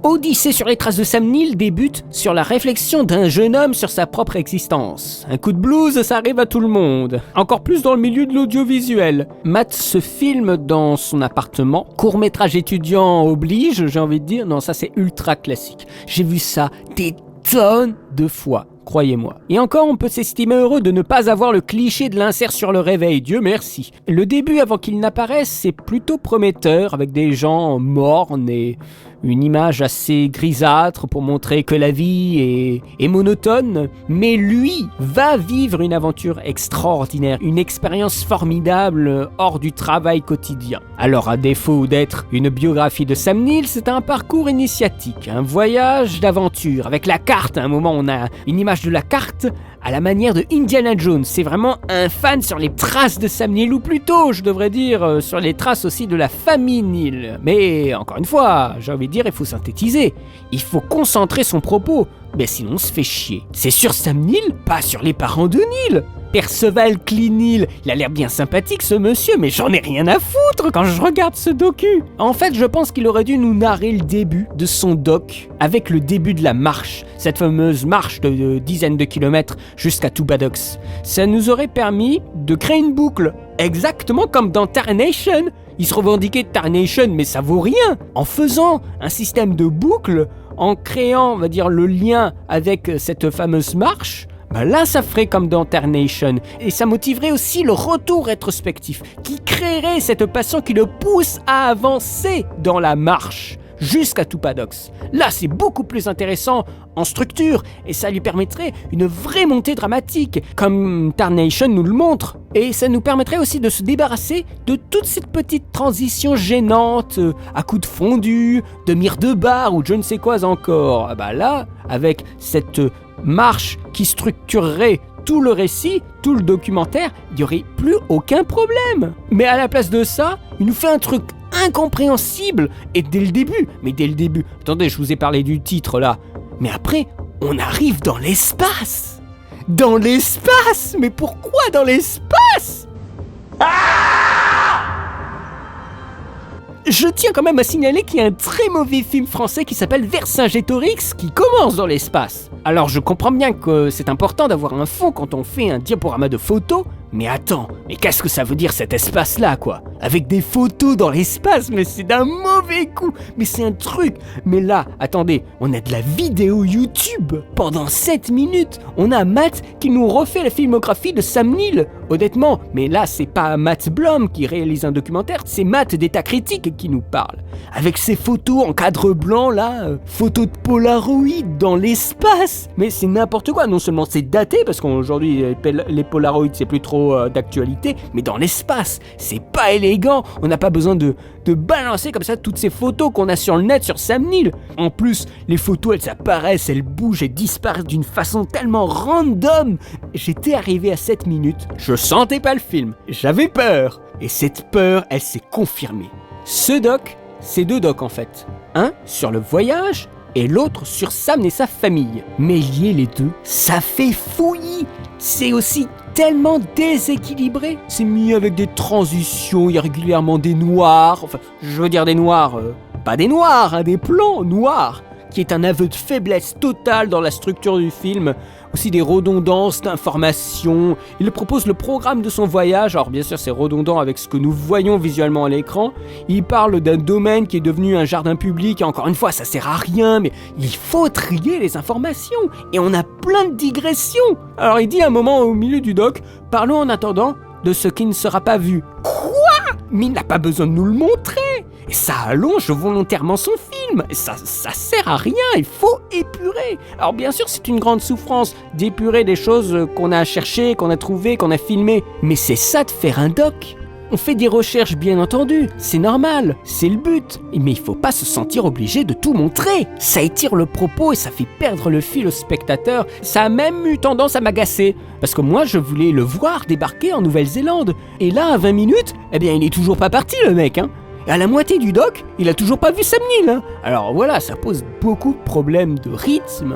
Odyssée sur les traces de Sam Neill débute sur la réflexion d'un jeune homme sur sa propre existence. Un coup de blues, ça arrive à tout le monde. Encore plus dans le milieu de l'audiovisuel. Matt se filme dans son appartement. Court-métrage étudiant oblige, j'ai envie de dire. Non, ça c'est ultra classique. J'ai vu ça des tonnes de fois. Croyez-moi. Et encore, on peut s'estimer heureux de ne pas avoir le cliché de l'insert sur le réveil. Dieu merci. Le début, avant qu'il n'apparaisse, c'est plutôt prometteur, avec des gens mornes et une image assez grisâtre pour montrer que la vie est monotone. Mais lui va vivre une aventure extraordinaire, une expérience formidable hors du travail quotidien. Alors, à défaut d'être une biographie de Sam Neill, c'est un parcours initiatique, un voyage d'aventure, avec la carte. À un moment, on a une image de la carte à la manière de Indiana Jones. C'est vraiment un fan sur les traces de Sam Neill, ou plutôt, je devrais dire, sur les traces aussi de la famille Neill. Mais encore une fois, j'ai envie de dire, il faut synthétiser. Il faut concentrer son propos. Mais sinon, on se fait chier. C'est sur Sam Neill, pas sur les parents de Neill. Perceval Clinil, il a l'air bien sympathique ce monsieur, mais j'en ai rien à foutre quand je regarde ce docu. En fait, je pense qu'il aurait dû nous narrer le début de son doc, avec le début de la marche, cette fameuse marche de dizaines de kilomètres jusqu'à Tubadox. Ça nous aurait permis de créer une boucle, exactement comme dans Tarnation. Il se revendiquait de Tarnation, mais ça vaut rien. En faisant un système de boucle, en créant, on va dire, le lien avec cette fameuse marche, là ça ferait comme dans Tarnation, et ça motiverait aussi le retour rétrospectif, qui créerait cette passion qui le pousse à avancer dans la marche jusqu'à Tupadox. Là c'est beaucoup plus intéressant en structure, et ça lui permettrait une vraie montée dramatique, comme Tarnation nous le montre. Et ça nous permettrait aussi de se débarrasser de toute cette petite transition gênante, à coups de fondu, de mire de bar ou je ne sais quoi encore. Là, avec cette marche qui structurerait tout le récit, tout le documentaire, il n'y aurait plus aucun problème. Mais à la place de ça, il nous fait un truc incompréhensible, et dès le début, attendez, je vous ai parlé du titre là, mais après, on arrive dans l'espace. Dans l'espace. Mais pourquoi dans l'espace? Je tiens quand même à signaler qu'il y a un très mauvais film français qui s'appelle Vercingétorix qui commence dans l'espace. Alors je comprends bien que c'est important d'avoir un fond quand on fait un diaporama de photos, mais attends, mais qu'est-ce que ça veut dire cet espace-là quoi? Avec des photos dans l'espace, mais c'est d'un mauvais coup, mais c'est un truc. Mais là, attendez, on a de la vidéo YouTube. Pendant 7 minutes, on a Matt qui nous refait la filmographie de Sam Neill. Honnêtement, mais là c'est pas Matt Blom qui réalise un documentaire, c'est Matt d'État Critique qui nous parle. Avec ses photos en cadre blanc là, photos de Polaroid dans l'espace. Mais c'est n'importe quoi, non seulement c'est daté, parce qu'aujourd'hui les Polaroid c'est plus trop d'actualité, mais dans l'espace, c'est pas élégant, on n'a pas besoin de balancer comme ça toutes ces photos qu'on a sur le net sur Sam Neill. En plus, les photos elles apparaissent, elles bougent et disparaissent d'une façon tellement random. J'étais arrivé à 7 minutes, je sentais pas le film, j'avais peur, et cette peur elle s'est confirmée. Ce doc, c'est 2 docs en fait, un sur le voyage et l'autre sur Sam et sa famille. Mais lier les deux, ça fait fouillis. C'est aussi tellement déséquilibré. C'est mis avec des transitions, il y a régulièrement des noirs. Enfin, je veux dire des noirs, pas des noirs, hein, des plans noirs, qui est un aveu de faiblesse totale dans la structure du film. Aussi des redondances d'informations. Il propose le programme de son voyage. Alors bien sûr c'est redondant avec ce que nous voyons visuellement à l'écran. Il parle d'un domaine qui est devenu un jardin public. Et encore une fois ça sert à rien, mais il faut trier les informations. Et on a plein de digressions. Alors il dit à un moment au milieu du doc, parlons en attendant de ce qui ne sera pas vu. Quoi? Mais il n'a pas besoin de nous le montrer. Et ça allonge volontairement son film. Et ça sert à rien, il faut épurer. Alors bien sûr c'est une grande souffrance d'épurer des choses qu'on a cherchées, qu'on a trouvées, qu'on a filmées. Mais c'est ça de faire un doc. On fait des recherches bien entendu, c'est normal, c'est le but. Mais il faut pas se sentir obligé de tout montrer. Ça étire le propos et ça fait perdre le fil au spectateur. Ça a même eu tendance à m'agacer. Parce que moi je voulais le voir débarquer en Nouvelle-Zélande. Et là à 20 minutes, il est toujours pas parti le mec hein. Et à la moitié du doc, il a toujours pas vu Sam Neill hein. Alors voilà, ça pose beaucoup de problèmes de rythme,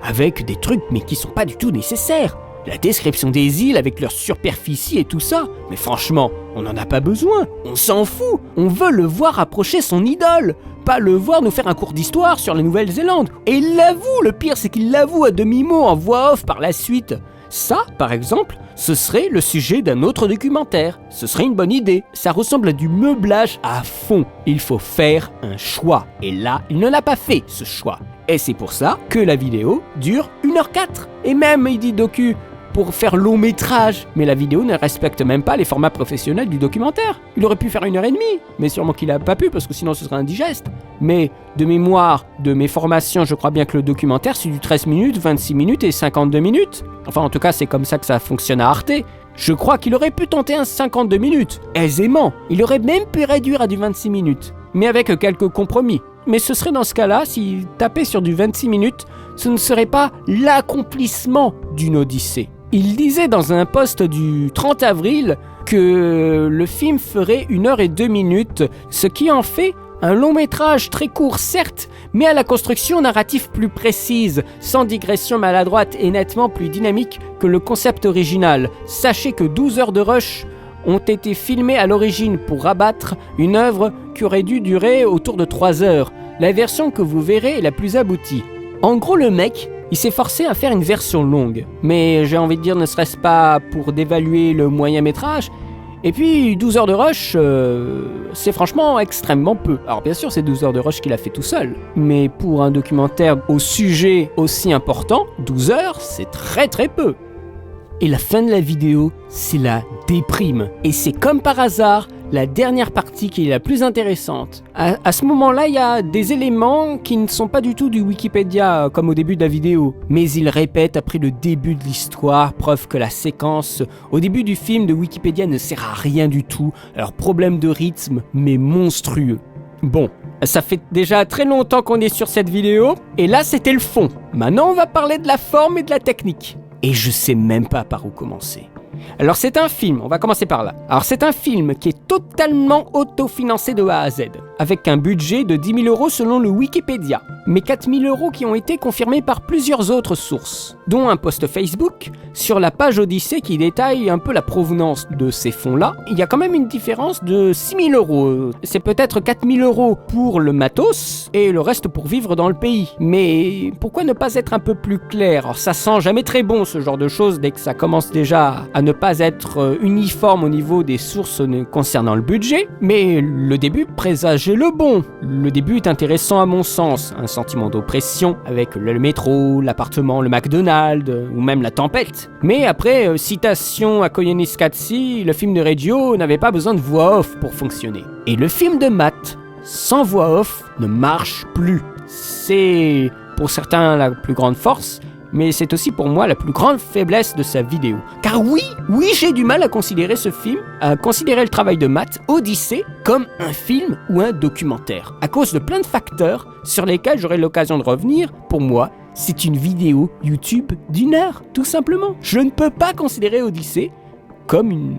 avec des trucs mais qui sont pas du tout nécessaires. La description des îles avec leur superficie et tout ça, mais franchement, on n'en a pas besoin, on s'en fout. On veut le voir approcher son idole, pas le voir nous faire un cours d'histoire sur la Nouvelle-Zélande. Et il l'avoue, le pire c'est qu'il l'avoue à demi-mot en voix off par la suite. Ça, par exemple, ce serait le sujet d'un autre documentaire. Ce serait une bonne idée. Ça ressemble à du meublage à fond. Il faut faire un choix. Et là, il ne l'a pas fait, ce choix. Et c'est pour ça que la vidéo dure 1h04. Et même, il dit docu, pour faire long métrage. Mais la vidéo ne respecte même pas les formats professionnels du documentaire. Il aurait pu faire 1h30, mais sûrement qu'il n'a pas pu parce que sinon ce serait indigeste. Mais de mémoire, de mes formations, je crois bien que le documentaire c'est du 13 minutes, 26 minutes et 52 minutes. Enfin en tout cas c'est comme ça que ça fonctionne à Arte. Je crois qu'il aurait pu tenter un 52 minutes, aisément. Il aurait même pu réduire à du 26 minutes, mais avec quelques compromis. Mais ce serait dans ce cas-là, s'il tapait sur du 26 minutes, ce ne serait pas l'accomplissement d'une odyssée. Il disait dans un post du 30 avril que le film ferait 1h02, ce qui en fait un long métrage très court certes, mais à la construction narrative plus précise, sans digression maladroite et nettement plus dynamique que le concept original. Sachez que 12 heures de rush ont été filmées à l'origine pour rabattre une œuvre qui aurait dû durer autour de 3 heures. La version que vous verrez est la plus aboutie. En gros, le mec, il s'est forcé à faire une version longue. Mais j'ai envie de dire, ne serait-ce pas pour dévaluer le moyen métrage. Et puis 12 heures de rush, c'est franchement extrêmement peu. Alors bien sûr, c'est 12 heures de rush qu'il a fait tout seul. Mais pour un documentaire au sujet aussi important, 12 heures, c'est très très peu. Et la fin de la vidéo, c'est la déprime. Et c'est comme par hasard, la dernière partie qui est la plus intéressante. À ce moment-là, il y a des éléments qui ne sont pas du tout du Wikipédia, comme au début de la vidéo. Mais il répète après le début de l'histoire, preuve que la séquence au début du film de Wikipédia ne sert à rien du tout. Alors problème de rythme, mais monstrueux. Bon, ça fait déjà très longtemps qu'on est sur cette vidéo, et là c'était le fond. Maintenant on va parler de la forme et de la technique. Et je sais même pas par où commencer. Alors c'est un film, on va commencer par là. Alors c'est un film qui est totalement autofinancé de A à Z, avec un budget de 10 000 € selon le Wikipédia, mais 4 000 € qui ont été confirmés par plusieurs autres sources, dont un post Facebook sur la page Odyssée qui détaille un peu la provenance de ces fonds-là. Il y a quand même une différence de 6 000 €. C'est peut-être 4 000 € pour le matos et le reste pour vivre dans le pays. Mais pourquoi ne pas être un peu plus clair? Alors ça sent jamais très bon ce genre de choses dès que ça commence déjà à ne pas être uniforme au niveau des sources concernant le budget, mais le début présageait le bon. Le début est intéressant à mon sens, un sentiment d'oppression avec le métro, l'appartement, le McDonald's ou même la tempête. Mais après, citation à Koyaanisqatsi, le film de Reggio n'avait pas besoin de voix off pour fonctionner. Et le film de Matt, sans voix off, ne marche plus. C'est pour certains la plus grande force, mais c'est aussi pour moi la plus grande faiblesse de sa vidéo. Car oui, j'ai du mal à considérer ce film, à considérer le travail de Matt, Odyssée, comme un film ou un documentaire. À cause de plein de facteurs sur lesquels j'aurai l'occasion de revenir, pour moi, c'est une vidéo YouTube d'1 heure, tout simplement. Je ne peux pas considérer Odyssée comme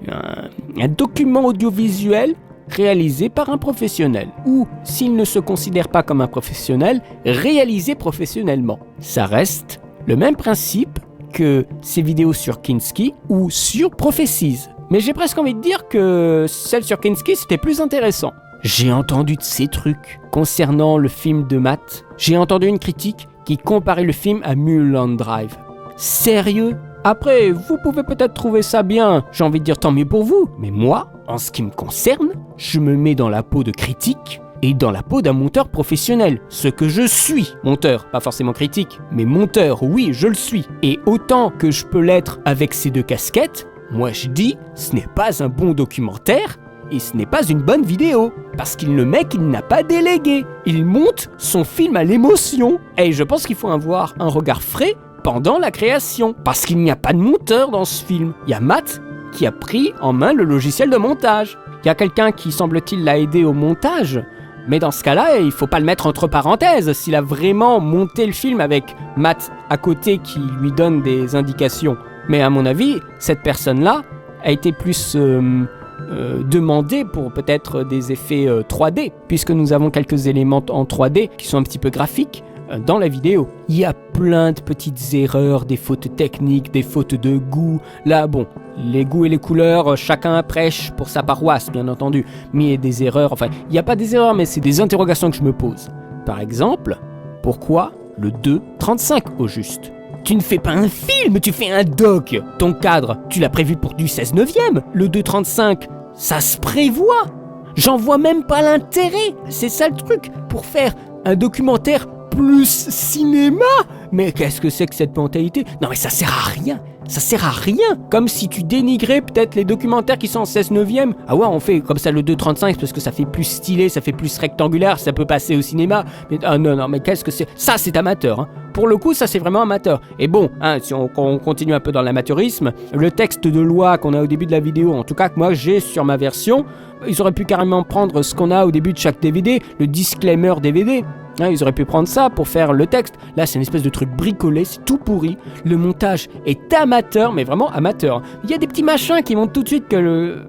un document audiovisuel réalisé par un professionnel, ou, s'il ne se considère pas comme un professionnel, réalisé professionnellement. Ça reste le même principe que ces vidéos sur Kinski ou sur Prophecies. Mais j'ai presque envie de dire que celle sur Kinski, c'était plus intéressant. J'ai entendu de ces trucs concernant le film de Matt. J'ai entendu une critique qui comparait le film à Mulholland Drive. Sérieux ? Après, vous pouvez peut-être trouver ça bien, j'ai envie de dire tant mieux pour vous, mais moi, en ce qui me concerne, je me mets dans la peau de critique et dans la peau d'un monteur professionnel, ce que je suis. Monteur, pas forcément critique, mais monteur, oui, je le suis. Et autant que je peux l'être avec ces deux casquettes, moi je dis, ce n'est pas un bon documentaire et ce n'est pas une bonne vidéo, parce qu'il le mec, il n'a pas délégué. Il monte son film à l'émotion, et je pense qu'il faut avoir un regard frais pendant la création, parce qu'il n'y a pas de monteur dans ce film. Il y a Matt qui a pris en main le logiciel de montage. Il y a quelqu'un qui, semble-t-il, l'a aidé au montage, mais dans ce cas-là, il faut pas le mettre entre parenthèses. S'il a vraiment monté le film avec Matt à côté qui lui donne des indications. Mais à mon avis, cette personne-là a été plus demandée pour peut-être des effets 3D, puisque nous avons quelques éléments en 3D qui sont un petit peu graphiques dans la vidéo. Il y a plein de petites erreurs, des fautes techniques, des fautes de goût. Là, bon, les goûts et les couleurs, chacun prêche pour sa paroisse, bien entendu. Mais il y a des erreurs, enfin, il n'y a pas des erreurs, mais c'est des interrogations que je me pose. Par exemple, pourquoi le 2.35 au juste ? Tu ne fais pas un film, tu fais un doc. Ton cadre, tu l'as prévu pour du 16/9. Le 2.35, ça se prévoit. J'en vois même pas l'intérêt. C'est ça le truc, pour faire un documentaire plus cinéma. Mais qu'est-ce que c'est que cette mentalité ? Non mais ça sert à rien. Ça sert à rien. Comme si tu dénigrais peut-être les documentaires qui sont en 16/9. Ah ouais, on fait comme ça le 2.35 parce que ça fait plus stylé, ça fait plus rectangulaire, ça peut passer au cinéma. Mais non, mais qu'est-ce que c'est ? Ça, c'est amateur. Hein. Pour le coup, ça, c'est vraiment amateur. Et bon, hein, si on continue un peu dans l'amateurisme, le texte de loi qu'on a au début de la vidéo, en tout cas que moi j'ai sur ma version, ils auraient pu carrément prendre ce qu'on a au début de chaque DVD, le disclaimer DVD. Hein, ils auraient pu prendre ça pour faire le texte. Là, c'est une espèce de truc bricolé, c'est tout pourri. Le montage est amateur, mais vraiment amateur. Il y a des petits machins qui montrent tout de suite que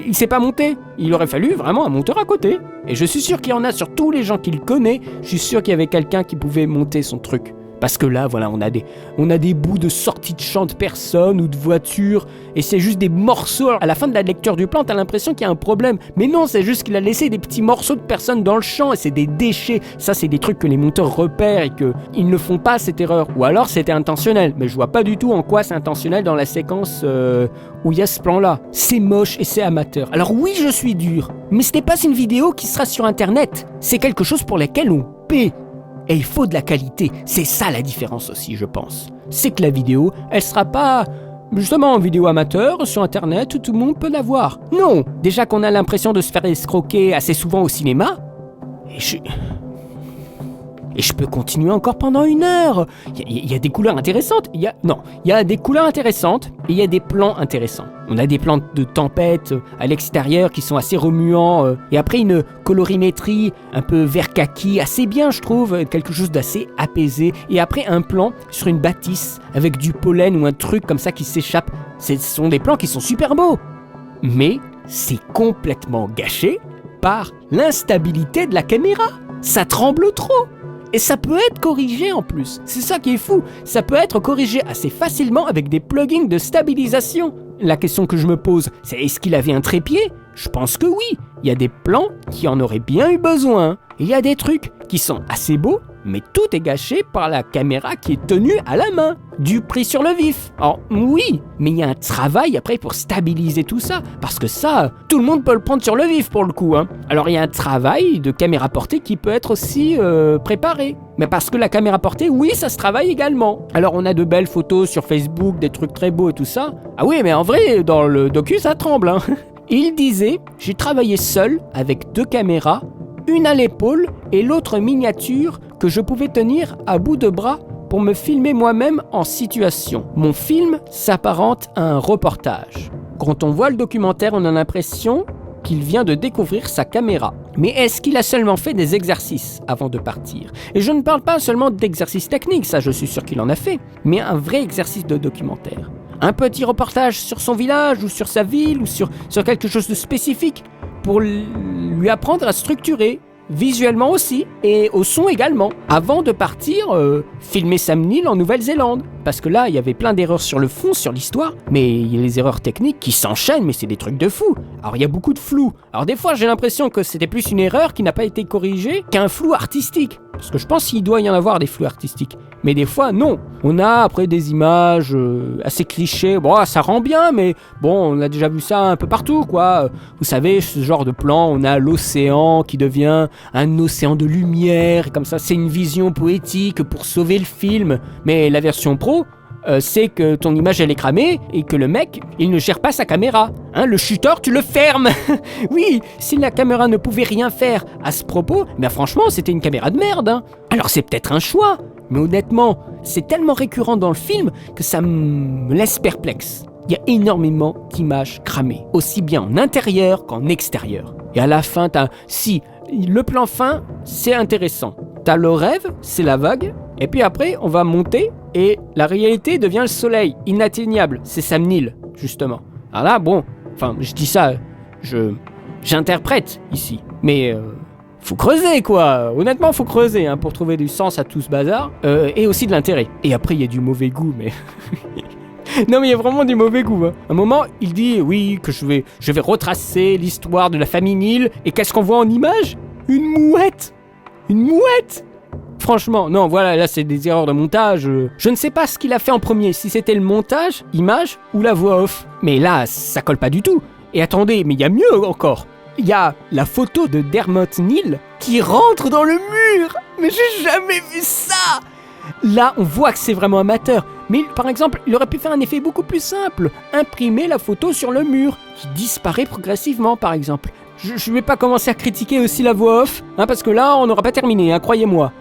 il s'est pas monté. Il aurait fallu vraiment un monteur à côté. Et je suis sûr qu'il y en a sur tous les gens qu'il connaît. Je suis sûr qu'il y avait quelqu'un qui pouvait monter son truc. Parce que là, voilà, on a des bouts de sorties de champs de personnes ou de voitures, et c'est juste des morceaux. À la fin de la lecture du plan, t'as l'impression qu'il y a un problème. Mais non, c'est juste qu'il a laissé des petits morceaux de personnes dans le champ, et c'est des déchets. Ça, c'est des trucs que les monteurs repèrent et qu'ils ne font pas cette erreur. Ou alors, c'était intentionnel. Mais je vois pas du tout en quoi c'est intentionnel dans la séquence où il y a ce plan-là. C'est moche et c'est amateur. Alors oui, je suis dur, mais ce n'est pas une vidéo qui sera sur Internet. C'est quelque chose pour lequel on paie. Et il faut de la qualité. C'est ça la différence aussi, je pense. C'est que la vidéo, elle sera pas justement en vidéo amateur sur Internet où tout le monde peut la voir. Non, déjà qu'on a l'impression de se faire escroquer assez souvent au cinéma. Et je peux continuer encore pendant 1 heure. Il y a des couleurs intéressantes. Il y a des couleurs intéressantes et il y a des plans intéressants. On a des plans de tempête à l'extérieur qui sont assez remuants. Et après une colorimétrie un peu vert kaki, assez bien je trouve, quelque chose d'assez apaisé. Et après un plan sur une bâtisse avec du pollen ou un truc comme ça qui s'échappe. Ce sont des plans qui sont super beaux. Mais c'est complètement gâché par l'instabilité de la caméra. Ça tremble trop. Et ça peut être corrigé en plus. C'est ça qui est fou. Ça peut être corrigé assez facilement avec des plugins de stabilisation. La question que je me pose, c'est est-ce qu'il avait un trépied ? Je pense que oui. Il y a des plans qui en auraient bien eu besoin. Il y a des trucs qui sont assez beaux, mais tout est gâché par la caméra qui est tenue à la main. Du pris sur le vif. Alors oui, mais il y a un travail après pour stabiliser tout ça. Parce que ça, tout le monde peut le prendre sur le vif pour le coup. Alors il y a un travail de caméra portée qui peut être aussi préparé. Mais parce que la caméra portée, oui, ça se travaille également. Alors on a de belles photos sur Facebook, des trucs très beaux et tout ça. Ah oui, mais en vrai, dans le docu, ça tremble. Il disait, j'ai travaillé seul avec 2 caméras, une à l'épaule et l'autre miniature que je pouvais tenir à bout de bras pour me filmer moi-même en situation. Mon film s'apparente à un reportage. Quand on voit le documentaire, on a l'impression qu'il vient de découvrir sa caméra. Mais est-ce qu'il a seulement fait des exercices avant de partir ? Et je ne parle pas seulement d'exercices techniques, ça je suis sûr qu'il en a fait, mais un vrai exercice de documentaire. Un petit reportage sur son village ou sur sa ville ou sur quelque chose de spécifique pour lui apprendre à structurer, visuellement aussi, et au son également, avant de partir filmer Sam Neill en Nouvelle-Zélande. Parce que là, il y avait plein d'erreurs sur le fond, sur l'histoire, mais il y a les erreurs techniques qui s'enchaînent, mais c'est des trucs de fou. Alors il y a beaucoup de flou. Alors des fois, j'ai l'impression que c'était plus une erreur qui n'a pas été corrigée qu'un flou artistique. Parce que je pense qu'il doit y en avoir des flous artistiques. Mais des fois, non. On a après des images assez clichés. Bon, ça rend bien, mais bon, on a déjà vu ça un peu partout, quoi. Vous savez, ce genre de plan, on a l'océan qui devient un océan de lumière. Comme ça, c'est une vision poétique pour sauver le film. Mais la version pro, c'est que ton image elle est cramée et que le mec il ne gère pas sa caméra. Le shooter tu le fermes. Oui, si la caméra ne pouvait rien faire à ce propos, ben franchement c'était une caméra de merde. Alors c'est peut-être un choix, mais honnêtement c'est tellement récurrent dans le film que ça me laisse perplexe. Il y a énormément d'images cramées, aussi bien en intérieur qu'en extérieur. Et à la fin si le plan fin c'est intéressant. T'as le rêve, c'est la vague, et puis après on va monter et la réalité devient le soleil, inatteignable. C'est Sam Neill, justement. Alors là, bon, enfin, je dis ça, j'interprète ici, mais faut creuser, quoi. Honnêtement, faut creuser pour trouver du sens à tout ce bazar, et aussi de l'intérêt. Et après, il y a du mauvais goût, mais... Non, mais il y a vraiment du mauvais goût. À un moment, il dit, oui, que je vais retracer l'histoire de la famille Neill, et qu'est-ce qu'on voit en image ? Une mouette. Une mouette. Franchement, non, voilà, là c'est des erreurs de montage. Je ne sais pas ce qu'il a fait en premier, si c'était le montage, image ou la voix off. Mais là, ça colle pas du tout. Et attendez, mais il y a mieux encore. Il y a la photo de Dermot Neill qui rentre dans le mur. Mais j'ai jamais vu ça. Là, on voit que c'est vraiment amateur. Mais par exemple, il aurait pu faire un effet beaucoup plus simple. Imprimer la photo sur le mur, qui disparaît progressivement, par exemple. Je vais pas commencer à critiquer aussi la voix off, parce que là, on n'aura pas terminé, croyez-moi.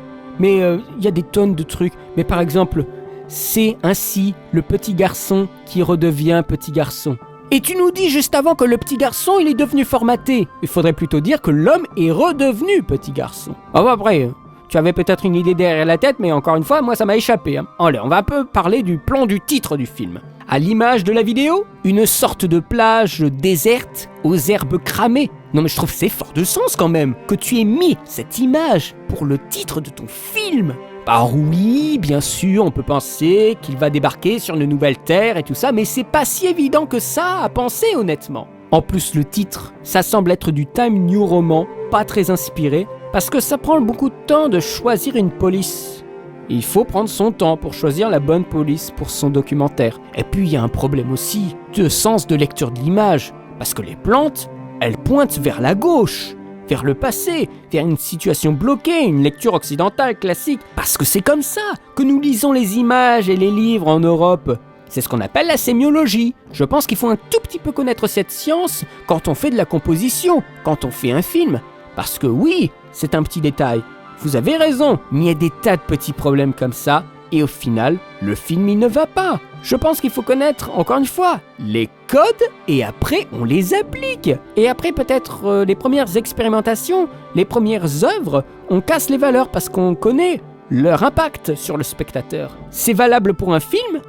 Mais il y a des tonnes de trucs. Mais par exemple, c'est ainsi le petit garçon qui redevient petit garçon. Et tu nous dis juste avant que le petit garçon, il est devenu formaté. Il faudrait plutôt dire que l'homme est redevenu petit garçon. Ah bah après, tu avais peut-être une idée derrière la tête, mais encore une fois, moi ça m'a échappé. Allez, on va un peu parler du plan du titre du film. À l'image de la vidéo, une sorte de plage déserte aux herbes cramées. Non mais je trouve que c'est fort de sens quand même que tu aies mis cette image pour le titre de ton film. Alors oui, bien sûr, on peut penser qu'il va débarquer sur une nouvelle terre et tout ça, mais c'est pas si évident que ça à penser honnêtement. En plus, le titre, ça semble être du Time New Roman, pas très inspiré, parce que ça prend beaucoup de temps de choisir une police. Il faut prendre son temps pour choisir la bonne police pour son documentaire. Et puis il y a un problème aussi de sens de lecture de l'image, parce que les plantes, elles pointent vers la gauche, vers le passé, vers une situation bloquée, une lecture occidentale classique, parce que c'est comme ça que nous lisons les images et les livres en Europe. C'est ce qu'on appelle la sémiologie. Je pense qu'il faut un tout petit peu connaître cette science quand on fait de la composition, quand on fait un film. Parce que oui, c'est un petit détail. Vous avez raison, mais il y a des tas de petits problèmes comme ça, et au final, le film il ne va pas. Je pense qu'il faut connaître, encore une fois, les codes, et après on les applique. Et après peut-être les premières expérimentations, les premières œuvres, on casse les valeurs parce qu'on connaît leur impact sur le spectateur. C'est valable pour un film,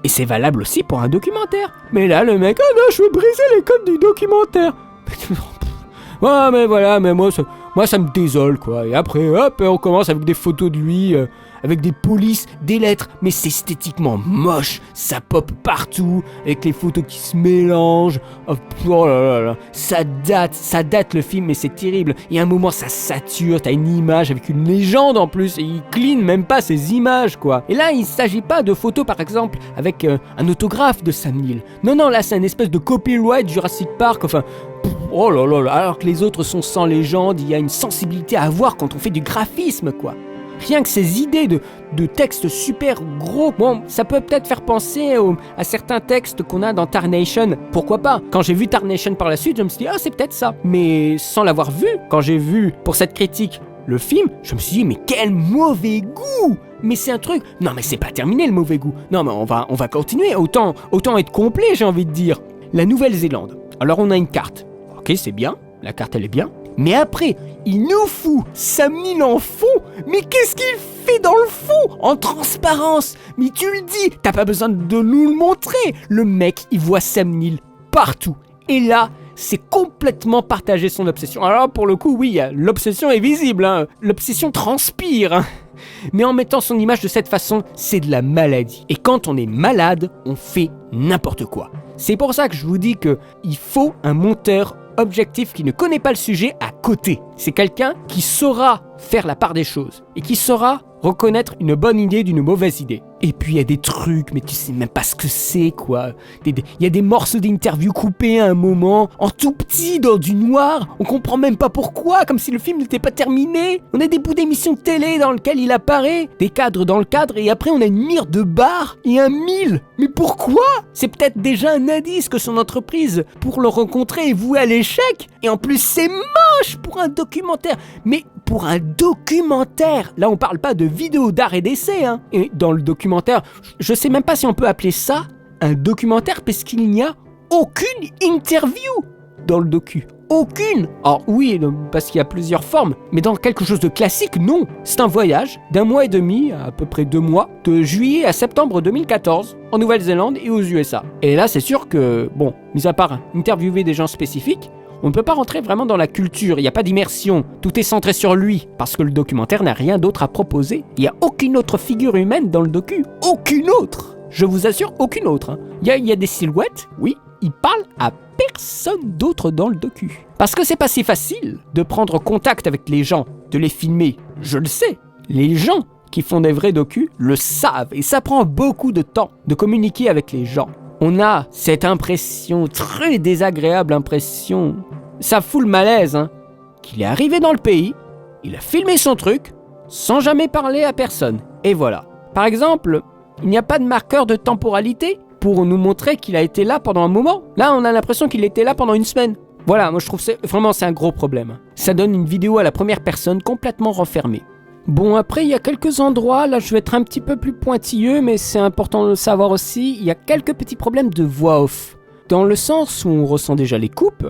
et c'est valable aussi pour un documentaire. Mais là, le mec, oh non, je veux briser les codes du documentaire. Ouais, mais voilà, mais moi ça me désole, quoi. Et après, hop, on commence avec des photos de lui, avec des polices, des lettres. Mais c'est esthétiquement moche. Ça pop partout, avec les photos qui se mélangent. Oh là là là. Ça date le film, mais c'est terrible. Et à un moment, ça sature. T'as une image avec une légende en plus. Et il clean même pas ces images, quoi. Et là, il s'agit pas de photos, par exemple, avec un autographe de Sam Neill. Non, là, c'est une espèce de copyright Jurassic Park. Enfin... Oh là là là, alors que les autres sont sans légende, il y a une sensibilité à avoir quand on fait du graphisme, quoi. Rien que ces idées de textes super gros, bon, ça peut peut-être faire penser à certains textes qu'on a dans Tarnation. Pourquoi pas? Quand j'ai vu Tarnation par la suite, je me suis dit, ah, c'est peut-être ça. Mais sans l'avoir vu, quand j'ai vu, pour cette critique, le film, je me suis dit, mais quel mauvais goût! Mais c'est un truc... Non, mais c'est pas terminé, le mauvais goût. Non, mais on va continuer, autant être complet, j'ai envie de dire. La Nouvelle-Zélande. Alors, on a une carte. Ok, c'est bien, la carte elle est bien. Mais après, il nous fout Sam Neill en fond. Mais qu'est-ce qu'il fait dans le fond? En transparence. Mais tu le dis, t'as pas besoin de nous le montrer. Le mec, il voit Sam Neill partout. Et là, c'est complètement partagé son obsession. Alors pour le coup, oui, l'obsession est visible. Hein. L'obsession transpire. Hein. Mais en mettant son image de cette façon, c'est de la maladie. Et quand on est malade, on fait n'importe quoi. C'est pour ça que je vous dis qu'il faut un monteur objectif qui ne connaît pas le sujet à côté. C'est quelqu'un qui saura faire la part des choses et qui saura reconnaître une bonne idée d'une mauvaise idée. Et puis il y a des trucs, mais tu sais même pas ce que c'est, quoi. Il y a des morceaux d'interview coupés à un moment, en tout petit, dans du noir. On comprend même pas pourquoi, comme si le film n'était pas terminé. On a des bouts d'émissions de télé dans lesquels il apparaît, des cadres dans le cadre, et après on a une mire de bar et un mille. Mais pourquoi? C'est peut-être déjà un indice que son entreprise, pour le rencontrer, est vouée à l'échec. Et en plus c'est moche pour un documentaire. Mais pour un documentaire, là on parle pas de vidéo d'art et d'essai, hein. Et dans le documentaire, je sais même pas si on peut appeler ça un documentaire parce qu'il n'y a aucune interview dans le docu. Aucune. Alors oui, parce qu'il y a plusieurs formes, mais dans quelque chose de classique, non. C'est un voyage d'1 mois et demi, à peu près 2 mois, de juillet à septembre 2014, en Nouvelle-Zélande et aux USA. Et là, c'est sûr que, bon, mis à part interviewer des gens spécifiques, on ne peut pas rentrer vraiment dans la culture, il n'y a pas d'immersion, tout est centré sur lui, parce que le documentaire n'a rien d'autre à proposer. Il n'y a aucune autre figure humaine dans le docu, aucune autre. Je vous assure, aucune autre. Il y a des silhouettes, oui, il parle à personne d'autre dans le docu. Parce que c'est pas si facile de prendre contact avec les gens, de les filmer, je le sais. Les gens qui font des vrais docus le savent, et ça prend beaucoup de temps de communiquer avec les gens. On a cette impression, très désagréable impression, ça fout le malaise, hein, qu'il est arrivé dans le pays, il a filmé son truc, sans jamais parler à personne. Et voilà. Par exemple, il n'y a pas de marqueur de temporalité pour nous montrer qu'il a été là pendant un moment. Là, on a l'impression qu'il était là pendant 1 semaine. Voilà, moi je trouve c'est un gros problème. Ça donne une vidéo à la première personne complètement renfermée. Bon, après, il y a quelques endroits, là je vais être un petit peu plus pointilleux, mais c'est important de le savoir aussi, il y a quelques petits problèmes de voix off. Dans le sens où on ressent déjà les coupes,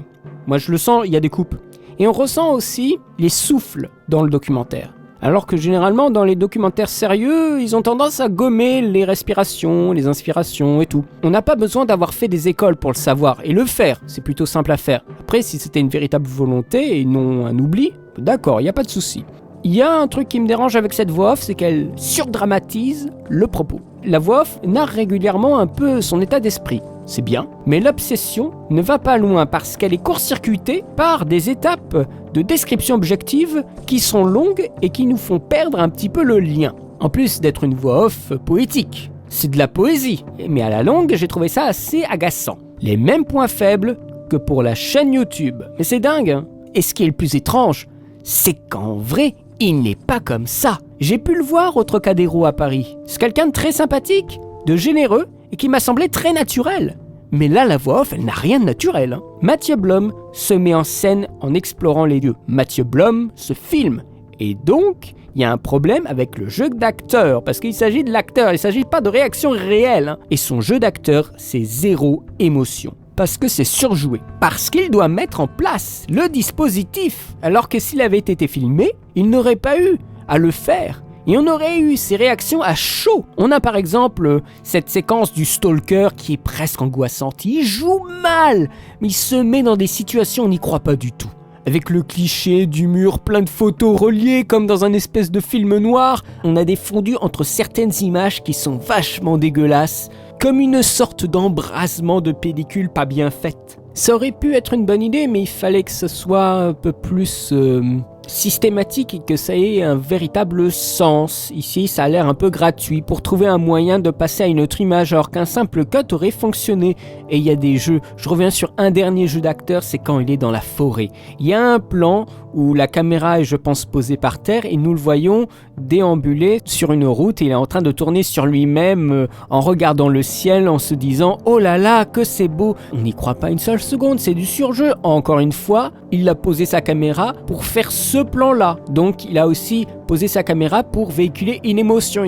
moi je le sens, il y a des coupes, et on ressent aussi les souffles dans le documentaire. Alors que généralement, dans les documentaires sérieux, ils ont tendance à gommer les respirations, les inspirations et tout. On n'a pas besoin d'avoir fait des écoles pour le savoir, et le faire, c'est plutôt simple à faire. Après, si c'était une véritable volonté et non un oubli, d'accord, il n'y a pas de souci. Il y a un truc qui me dérange avec cette voix off, c'est qu'elle surdramatise le propos. La voix off narre régulièrement un peu son état d'esprit. C'est bien, mais l'obsession ne va pas loin parce qu'elle est court-circuitée par des étapes de description objective qui sont longues et qui nous font perdre un petit peu le lien. En plus d'être une voix off poétique. C'est de la poésie, mais à la longue, j'ai trouvé ça assez agaçant. Les mêmes points faibles que pour la chaîne YouTube. Mais c'est dingue, hein. Et ce qui est le plus étrange, c'est qu'en vrai, il n'est pas comme ça. J'ai pu le voir au Trocadéro à Paris. C'est quelqu'un de très sympathique, de généreux, et qui m'a semblé très naturel. Mais là, la voix off, elle n'a rien de naturel. Hein. Mathieu Blom se met en scène en explorant les lieux. Mathieu Blom se filme. Et donc, il y a un problème avec le jeu d'acteur, parce qu'il s'agit de l'acteur, il ne s'agit pas de réaction réelle. Hein. Et son jeu d'acteur, c'est zéro émotion. Parce que c'est surjoué. Parce qu'il doit mettre en place le dispositif. Alors que s'il avait été filmé, il n'aurait pas eu à le faire. Et on aurait eu ces réactions à chaud. On a par exemple cette séquence du stalker qui est presque angoissante. Il joue mal, mais il se met dans des situations où on n'y croit pas du tout. Avec le cliché du mur plein de photos reliées comme dans un espèce de film noir, on a des fondus entre certaines images qui sont vachement dégueulasses, comme une sorte d'embrasement de pellicule pas bien faite. Ça aurait pu être une bonne idée, mais il fallait que ce soit un peu plus systématique et que ça ait un véritable sens. Ici, ça a l'air un peu gratuit pour trouver un moyen de passer à une autre image alors qu'un simple cut aurait fonctionné. Et il y a des jeux, je reviens sur un dernier jeu d'acteur, c'est quand il est dans la forêt. Il y a un plan où la caméra est, je pense, posée par terre et nous le voyons déambuler sur une route et il est en train de tourner sur lui-même en regardant le ciel, en se disant « Oh là là, que c'est beau !» On n'y croit pas une seule seconde, c'est du surjeu. Encore une fois, il a posé sa caméra pour faire ce plan-là. Donc il a aussi posé sa caméra pour véhiculer une émotion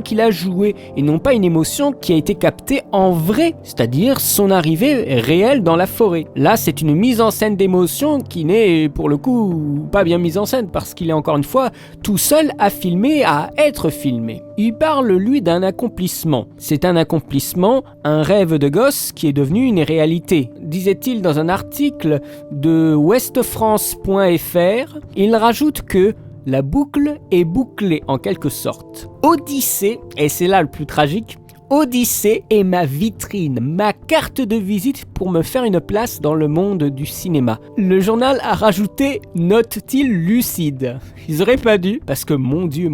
qu'il a jouée et non pas une émotion qui a été captée en vrai, c'est-à-dire son arrivée réelle dans la forêt. Là, c'est une mise en scène d'émotion qui n'est pour le coup pas bien mise en scène parce qu'il est encore une fois tout seul à filmer, à être filmé. Il parle lui d'un accomplissement. C'est un accomplissement, un rêve de gosse qui est devenu une réalité. Disait-il dans un article de westfrance.fr, il rajoute que la boucle est bouclée en quelque sorte. Odyssée, et c'est là le plus tragique, Odyssée est ma vitrine, ma carte de visite pour me faire une place dans le monde du cinéma. Le journal a rajouté « note-t-il lucide ». Ils auraient pas dû, parce que mon Dieu,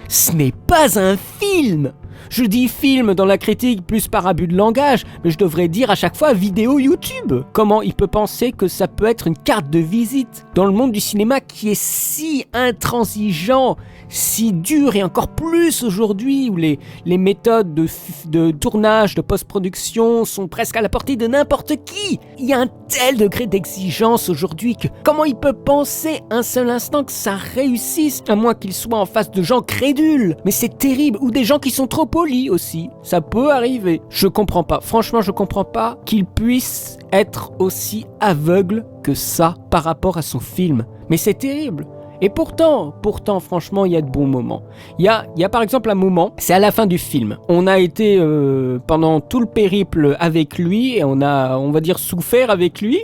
ce n'est pas un film. Je dis film dans la critique plus par abus de langage, mais je devrais dire à chaque fois vidéo YouTube. Comment il peut penser que ça peut être une carte de visite dans le monde du cinéma qui est si intransigeant, si dur et encore plus aujourd'hui où les méthodes de tournage, de post-production sont presque à la portée de n'importe qui. Il y a un tel degré d'exigence aujourd'hui que comment il peut penser un seul instant que ça réussisse, à moins qu'il soit en face de gens crédules. Mais c'est terrible, ou des gens qui sont trop polis aussi. Ça peut arriver. Je comprends pas. Franchement, je comprends pas qu'il puisse être aussi aveugle que ça par rapport à son film. Mais c'est terrible. Et pourtant, franchement, il y a de bons moments. Il y a par exemple un moment, c'est à la fin du film. On a été pendant tout le périple avec lui et on va dire, souffert avec lui.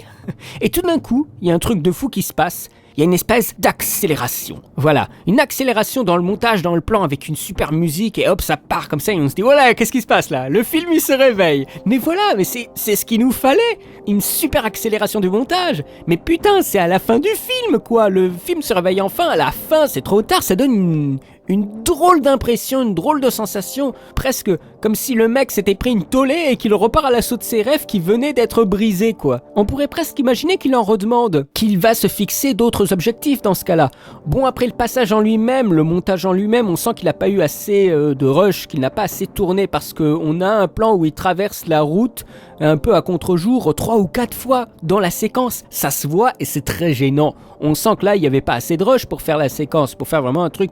Et tout d'un coup, il y a un truc de fou qui se passe. Il y a une espèce d'accélération. Voilà, une accélération dans le montage, dans le plan, avec une super musique, et hop, ça part comme ça, et on se dit, voilà, qu'est-ce qui se passe là ? Le film, il se réveille. Mais voilà, mais c'est ce qu'il nous fallait. Une super accélération du montage. Mais putain, c'est à la fin du film, quoi. Le film se réveille enfin, à la fin, c'est trop tard, ça donne une drôle d'impression, une drôle de sensation, presque comme si le mec s'était pris une tollée et qu'il repart à l'assaut de ses rêves qui venaient d'être brisés, quoi. On pourrait presque imaginer qu'il en redemande, qu'il va se fixer d'autres objectifs dans ce cas-là. Bon, après le passage en lui-même, le montage en lui-même, on sent qu'il n'a pas eu assez de rush, qu'il n'a pas assez tourné parce qu'on a un plan où il traverse la route un peu à contre-jour 3 ou 4 fois dans la séquence. Ça se voit et c'est très gênant. On sent que là, il n'y avait pas assez de rush pour faire la séquence, pour faire vraiment un truc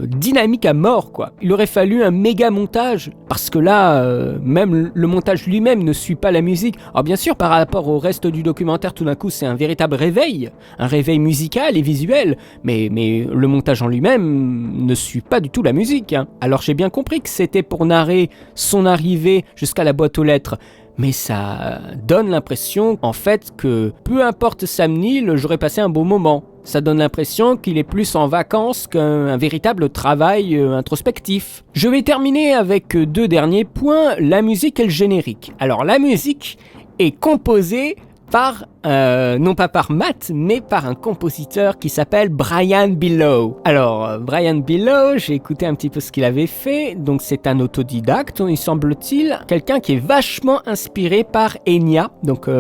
dynamique à mort, quoi. Il aurait fallu un méga montage, parce que là, même le montage lui-même ne suit pas la musique. Alors bien sûr, par rapport au reste du documentaire, tout d'un coup, c'est un véritable réveil, un réveil musical et visuel, mais le montage en lui-même ne suit pas du tout la musique, hein. Alors j'ai bien compris que c'était pour narrer son arrivée jusqu'à la boîte aux lettres, mais ça donne l'impression, en fait, que peu importe Sam Neill, j'aurais passé un bon moment. Ça donne l'impression qu'il est plus en vacances qu'un véritable travail introspectif. Je vais terminer avec 2 derniers points, la musique et le générique. Alors la musique est composée par, non pas par Matt, mais par un compositeur qui s'appelle Brian Billow. Alors, Brian Billow, j'ai écouté un petit peu ce qu'il avait fait, donc c'est un autodidacte, il semble-t-il, quelqu'un qui est vachement inspiré par Enya, donc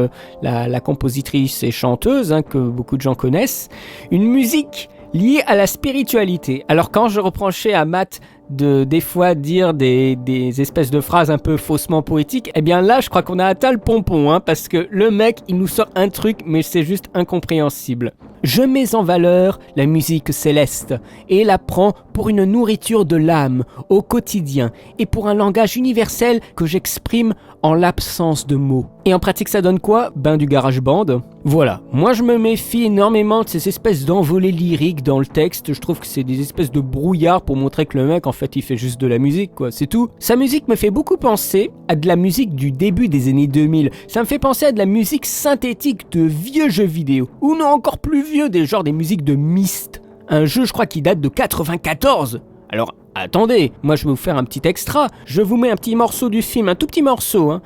la compositrice et chanteuse que beaucoup de gens connaissent, une musique liée à la spiritualité. Alors quand je reprochais à Matt de des fois dire des espèces de phrases un peu faussement poétiques, eh bien là je crois qu'on a atteint le pompon, parce que le mec il nous sort un truc mais c'est juste incompréhensible. Je mets en valeur la musique céleste et la prends pour une nourriture de l'âme au quotidien et pour un langage universel que j'exprime en l'absence de mots. Et en pratique ça donne quoi ? Ben du GarageBand. Voilà, moi je me méfie énormément de ces espèces d'envolées lyriques dans le texte, je trouve que c'est des espèces de brouillard pour montrer que le mec en fait il fait juste de la musique quoi, c'est tout. Sa musique me fait beaucoup penser à de la musique du début des années 2000, ça me fait penser à de la musique synthétique de vieux jeux vidéo, ou non encore plus vieux, des musiques de Myst, un jeu je crois qui date de 94. Alors attendez, moi je vais vous faire un petit extra, je vous mets un petit morceau du film, un tout petit morceau,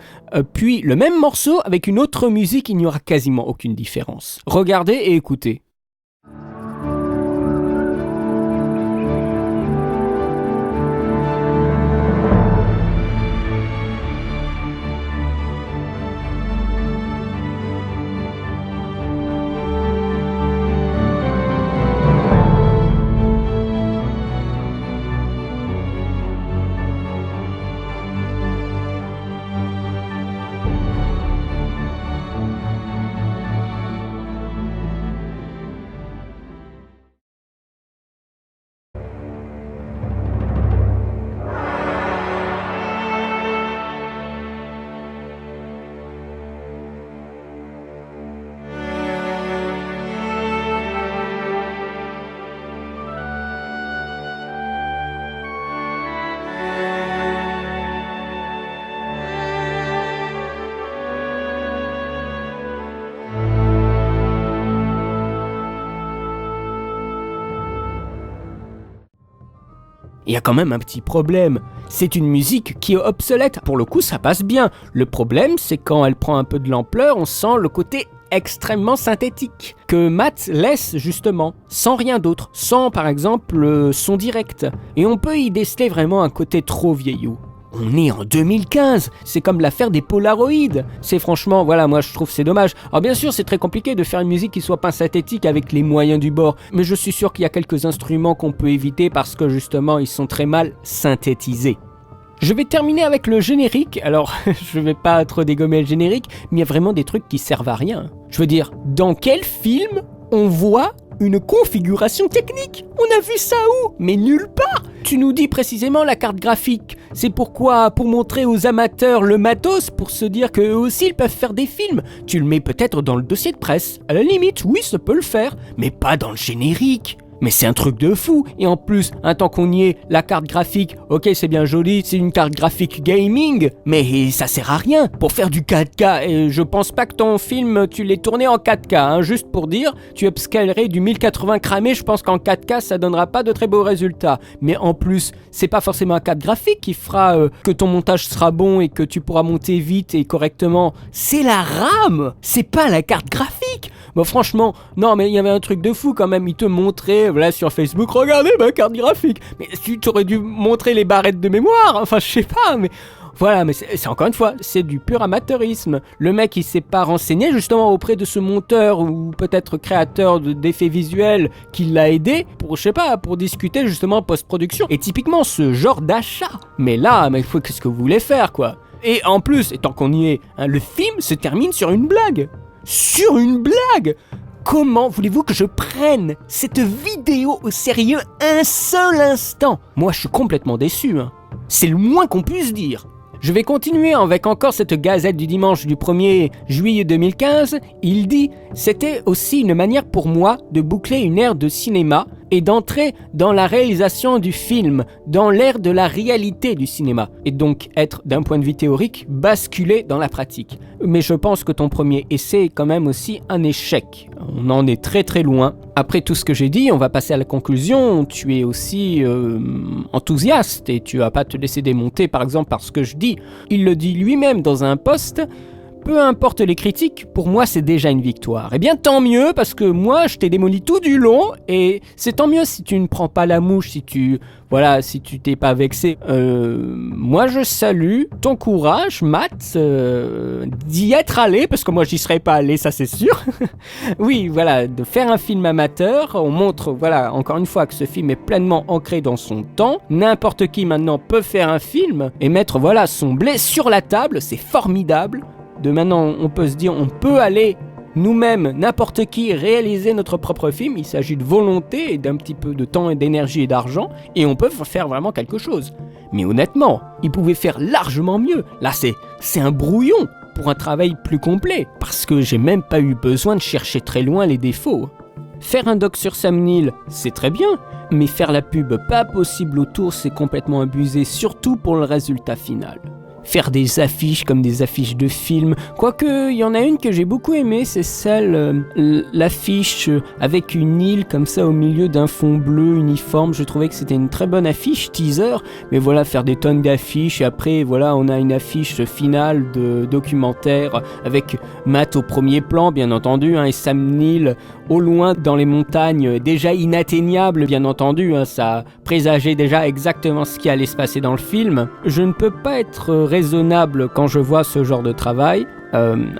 puis le même morceau avec une autre musique, il n'y aura quasiment aucune différence. Regardez et écoutez. Il y a quand même un petit problème, c'est une musique qui est obsolète, pour le coup ça passe bien. Le problème c'est quand elle prend un peu de l'ampleur, on sent le côté extrêmement synthétique, que Matt laisse justement, sans rien d'autre, sans par exemple le son direct. Et on peut y déceler vraiment un côté trop vieillot. On est en 2015, c'est comme l'affaire des Polaroids. C'est franchement, voilà, moi je trouve c'est dommage. Alors bien sûr c'est très compliqué de faire une musique qui soit pas synthétique avec les moyens du bord, mais je suis sûr qu'il y a quelques instruments qu'on peut éviter parce que justement ils sont très mal synthétisés. Je vais terminer avec le générique, alors je vais pas trop dégommer le générique, mais il y a vraiment des trucs qui servent à rien. Je veux dire, dans quel film on voit une configuration technique? On a vu ça où? Mais nulle part. Tu nous dis précisément la carte graphique. C'est pourquoi, pour montrer aux amateurs le matos, pour se dire qu'eux aussi ils peuvent faire des films. Tu le mets peut-être dans le dossier de presse. À la limite, oui, ça peut le faire, mais pas dans le générique. Mais c'est un truc de fou. Et en plus, tant qu'on y est, la carte graphique, ok c'est bien joli, c'est une carte graphique gaming, mais ça sert à rien pour faire du 4K. Et je pense pas que ton film, tu l'aies tourné en 4K, juste pour dire, tu upscalerais du 1080 cramé, je pense qu'en 4K ça donnera pas de très beaux résultats. Mais en plus, c'est pas forcément un carte graphique qui fera que ton montage sera bon et que tu pourras monter vite et correctement. C'est la RAM, c'est pas la carte graphique. Bon franchement, non mais il y avait un truc de fou quand même, il te montrait voilà sur Facebook, regardez ma carte graphique. Mais tu t'aurais dû montrer les barrettes de mémoire, enfin je sais pas, mais voilà, mais c'est encore une fois, c'est du pur amateurisme. Le mec il s'est pas renseigné justement auprès de ce monteur ou peut-être créateur d'effets visuels qui l'a aidé pour, je sais pas, pour discuter justement post-production. Et typiquement ce genre d'achat. Mais là, mais qu'est-ce que vous voulez faire quoi? Et en plus, et tant qu'on y est, le film se termine sur une blague. Sur une blague! Comment voulez-vous que je prenne cette vidéo au sérieux un seul instant? Moi, je suis complètement déçu. C'est le moins qu'on puisse dire. Je vais continuer avec encore cette gazette du dimanche du 1er juillet 2015. Il dit « C'était aussi une manière pour moi de boucler une ère de cinéma et d'entrer dans la réalisation du film, dans l'ère de la réalité du cinéma, et donc être, d'un point de vue théorique, basculé dans la pratique. Mais je pense que ton premier essai est quand même aussi un échec. On en est très très loin. Après tout ce que j'ai dit, on va passer à la conclusion. Tu es aussi enthousiaste et tu vas pas te laisser démonter par exemple par ce que je dis. Il le dit lui-même dans un post. Peu importe les critiques, pour moi c'est déjà une victoire. Eh bien tant mieux, parce que moi je t'ai démoli tout du long, et c'est tant mieux si tu ne prends pas la mouche, si tu t'es pas vexé. Moi je salue ton courage, Matt, d'y être allé, parce que moi j'y serais pas allé, ça c'est sûr. Oui, voilà, de faire un film amateur, on montre, voilà, encore une fois que ce film est pleinement ancré dans son temps. N'importe qui maintenant peut faire un film et mettre, voilà, son blé sur la table, c'est formidable. De maintenant, on peut se dire, on peut aller nous-mêmes, n'importe qui, réaliser notre propre film. Il s'agit de volonté et d'un petit peu de temps et d'énergie et d'argent, et on peut faire vraiment quelque chose. Mais honnêtement, il pouvait faire largement mieux. Là, c'est un brouillon pour un travail plus complet, parce que j'ai même pas eu besoin de chercher très loin les défauts. Faire un doc sur Sam Neill, c'est très bien, mais faire la pub pas possible autour, c'est complètement abusé, surtout pour le résultat final. Faire des affiches comme des affiches de films, quoique il y en a une que j'ai beaucoup aimée, c'est celle, l'affiche avec une île comme ça au milieu d'un fond bleu uniforme. Je trouvais que c'était une très bonne affiche, teaser, mais voilà, faire des tonnes d'affiches, et après voilà, on a une affiche finale de documentaire avec Matt au premier plan bien entendu, et Sam Neill au loin dans les montagnes, déjà inatteignables bien entendu, ça présageait déjà exactement ce qui allait se passer dans le film. Je ne peux pas être raisonnable quand je vois ce genre de travail.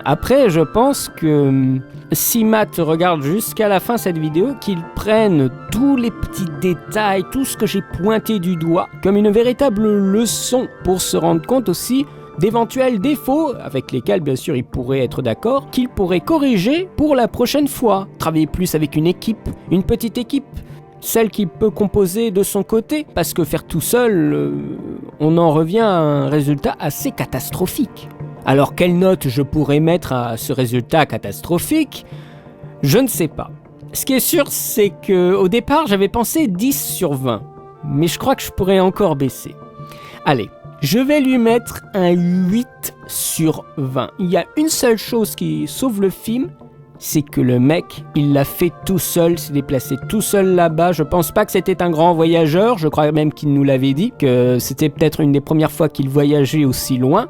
Après, je pense que si Matt regarde jusqu'à la fin cette vidéo, qu'il prenne tous les petits détails, tout ce que j'ai pointé du doigt, comme une véritable leçon pour se rendre compte aussi d'éventuels défauts avec lesquels bien sûr il pourrait être d'accord, qu'il pourrait corriger pour la prochaine fois. Travailler plus avec une équipe, une petite équipe, celle qui peut composer de son côté, parce que faire tout seul, on en revient à un résultat assez catastrophique. Alors quelle note je pourrais mettre à ce résultat catastrophique ? Je ne sais pas. Ce qui est sûr, c'est que au départ j'avais pensé 10 sur 20, mais je crois que je pourrais encore baisser. Allez, je vais lui mettre un 8 sur 20. Il y a une seule chose qui sauve le film, c'est que le mec, il l'a fait tout seul, s'est déplacé tout seul là-bas. Je pense pas que c'était un grand voyageur, je crois même qu'il nous l'avait dit, que c'était peut-être une des premières fois qu'il voyageait aussi loin.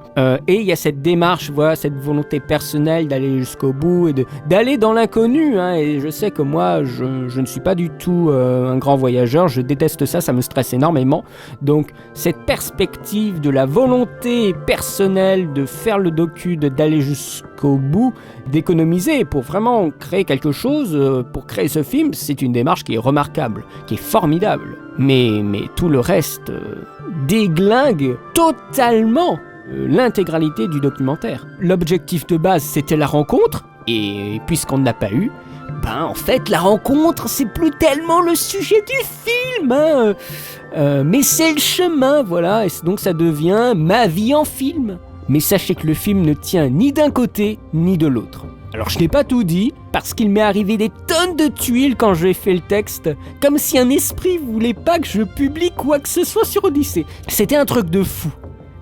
Et il y a cette démarche, voilà, cette volonté personnelle d'aller jusqu'au bout et d'aller dans l'inconnu. Et je sais que moi, je ne suis pas du tout un grand voyageur, je déteste ça, ça me stresse énormément. Donc cette perspective de la volonté personnelle de faire le docu, d'aller jusqu'au bout, d'économiser pour vraiment créer quelque chose, pour créer ce film, c'est une démarche qui est remarquable, qui est formidable. Mais tout le reste déglingue totalement l'intégralité du documentaire. L'objectif de base, c'était la rencontre, et puisqu'on ne l'a pas eu, en fait, la rencontre, c'est plus tellement le sujet du film, mais c'est le chemin, voilà, et donc ça devient ma vie en film. Mais sachez que le film ne tient ni d'un côté, ni de l'autre. Alors je n'ai pas tout dit, parce qu'il m'est arrivé des tonnes de tuiles quand j'ai fait le texte, comme si un esprit voulait pas que je publie quoi que ce soit sur Odyssée. C'était un truc de fou.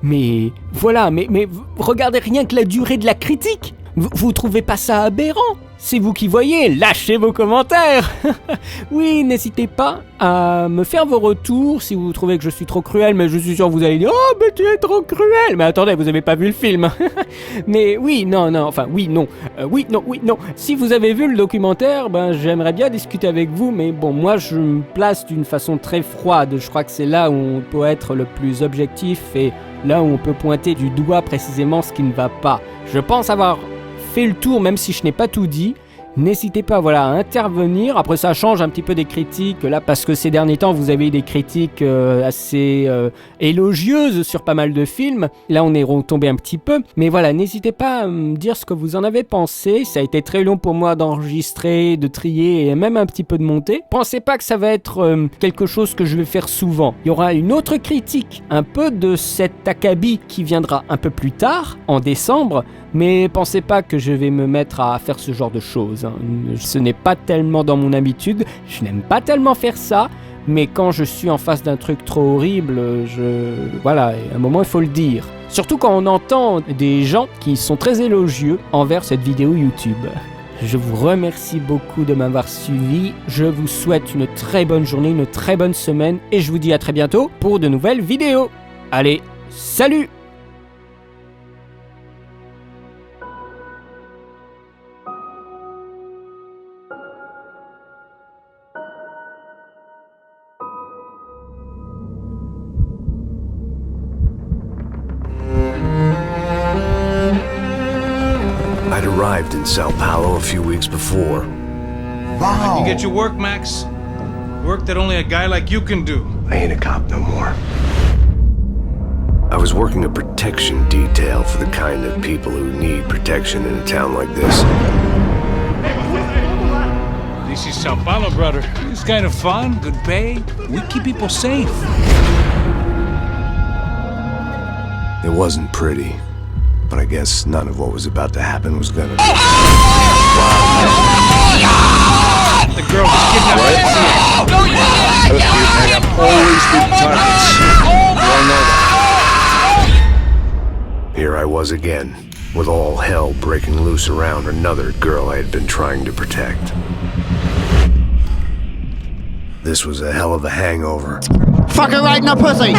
Mais voilà, mais regardez rien que la durée de la critique. Vous trouvez pas ça aberrant ? C'est vous qui voyez, lâchez vos commentaires. Oui, n'hésitez pas à me faire vos retours si vous trouvez que je suis trop cruel, mais je suis sûr que vous allez dire « Oh, mais tu es trop cruel !» Mais attendez, vous avez pas vu le film. Mais oui, non. Oui, non. Si vous avez vu le documentaire, j'aimerais bien discuter avec vous, mais bon, moi je me place d'une façon très froide. Je crois que c'est là où on peut être le plus objectif et là où on peut pointer du doigt précisément ce qui ne va pas. Je pense avoir fait le tour, même si je n'ai pas tout dit. N'hésitez pas à intervenir. Après ça change un petit peu des critiques là, parce que ces derniers temps vous avez eu des critiques assez élogieuses sur pas mal de films. Là on est retombé un petit peu, mais voilà, n'hésitez pas à me dire ce que vous en avez pensé. Ça a été très long pour moi d'enregistrer, de trier et même un petit peu de monter. Pensez pas que ça va être quelque chose que je vais faire souvent. Il y aura une autre critique un peu de cet acabit qui viendra un peu plus tard, en décembre, mais pensez pas que je vais me mettre à faire ce genre de choses. hein. Ce n'est pas tellement dans mon habitude, je n'aime pas tellement faire ça, mais quand je suis en face d'un truc trop horrible, voilà, à un moment il faut le dire. Surtout quand on entend des gens qui sont très élogieux envers cette vidéo YouTube. Je vous remercie beaucoup de m'avoir suivi, je vous souhaite une très bonne journée, une très bonne semaine, et je vous dis à très bientôt pour de nouvelles vidéos. Allez, salut! I'd arrived in Sao Paulo a few weeks before. Wow. You get your work, Max. Work that only a guy like you can do. I ain't a cop no more. I was working a protection detail for the kind of people who need protection in a town like this. This is Sao Paulo, brother. It's kind of fun, good pay. We keep people safe. It wasn't pretty, but I guess none of what was about to happen was gonna be. The girl was kidnapped. Look, you man, I've always been targets. You all know that. Here I was again, with all hell breaking loose around another girl I had been trying to protect. This was a hell of a hangover. Fucking right in the pussy!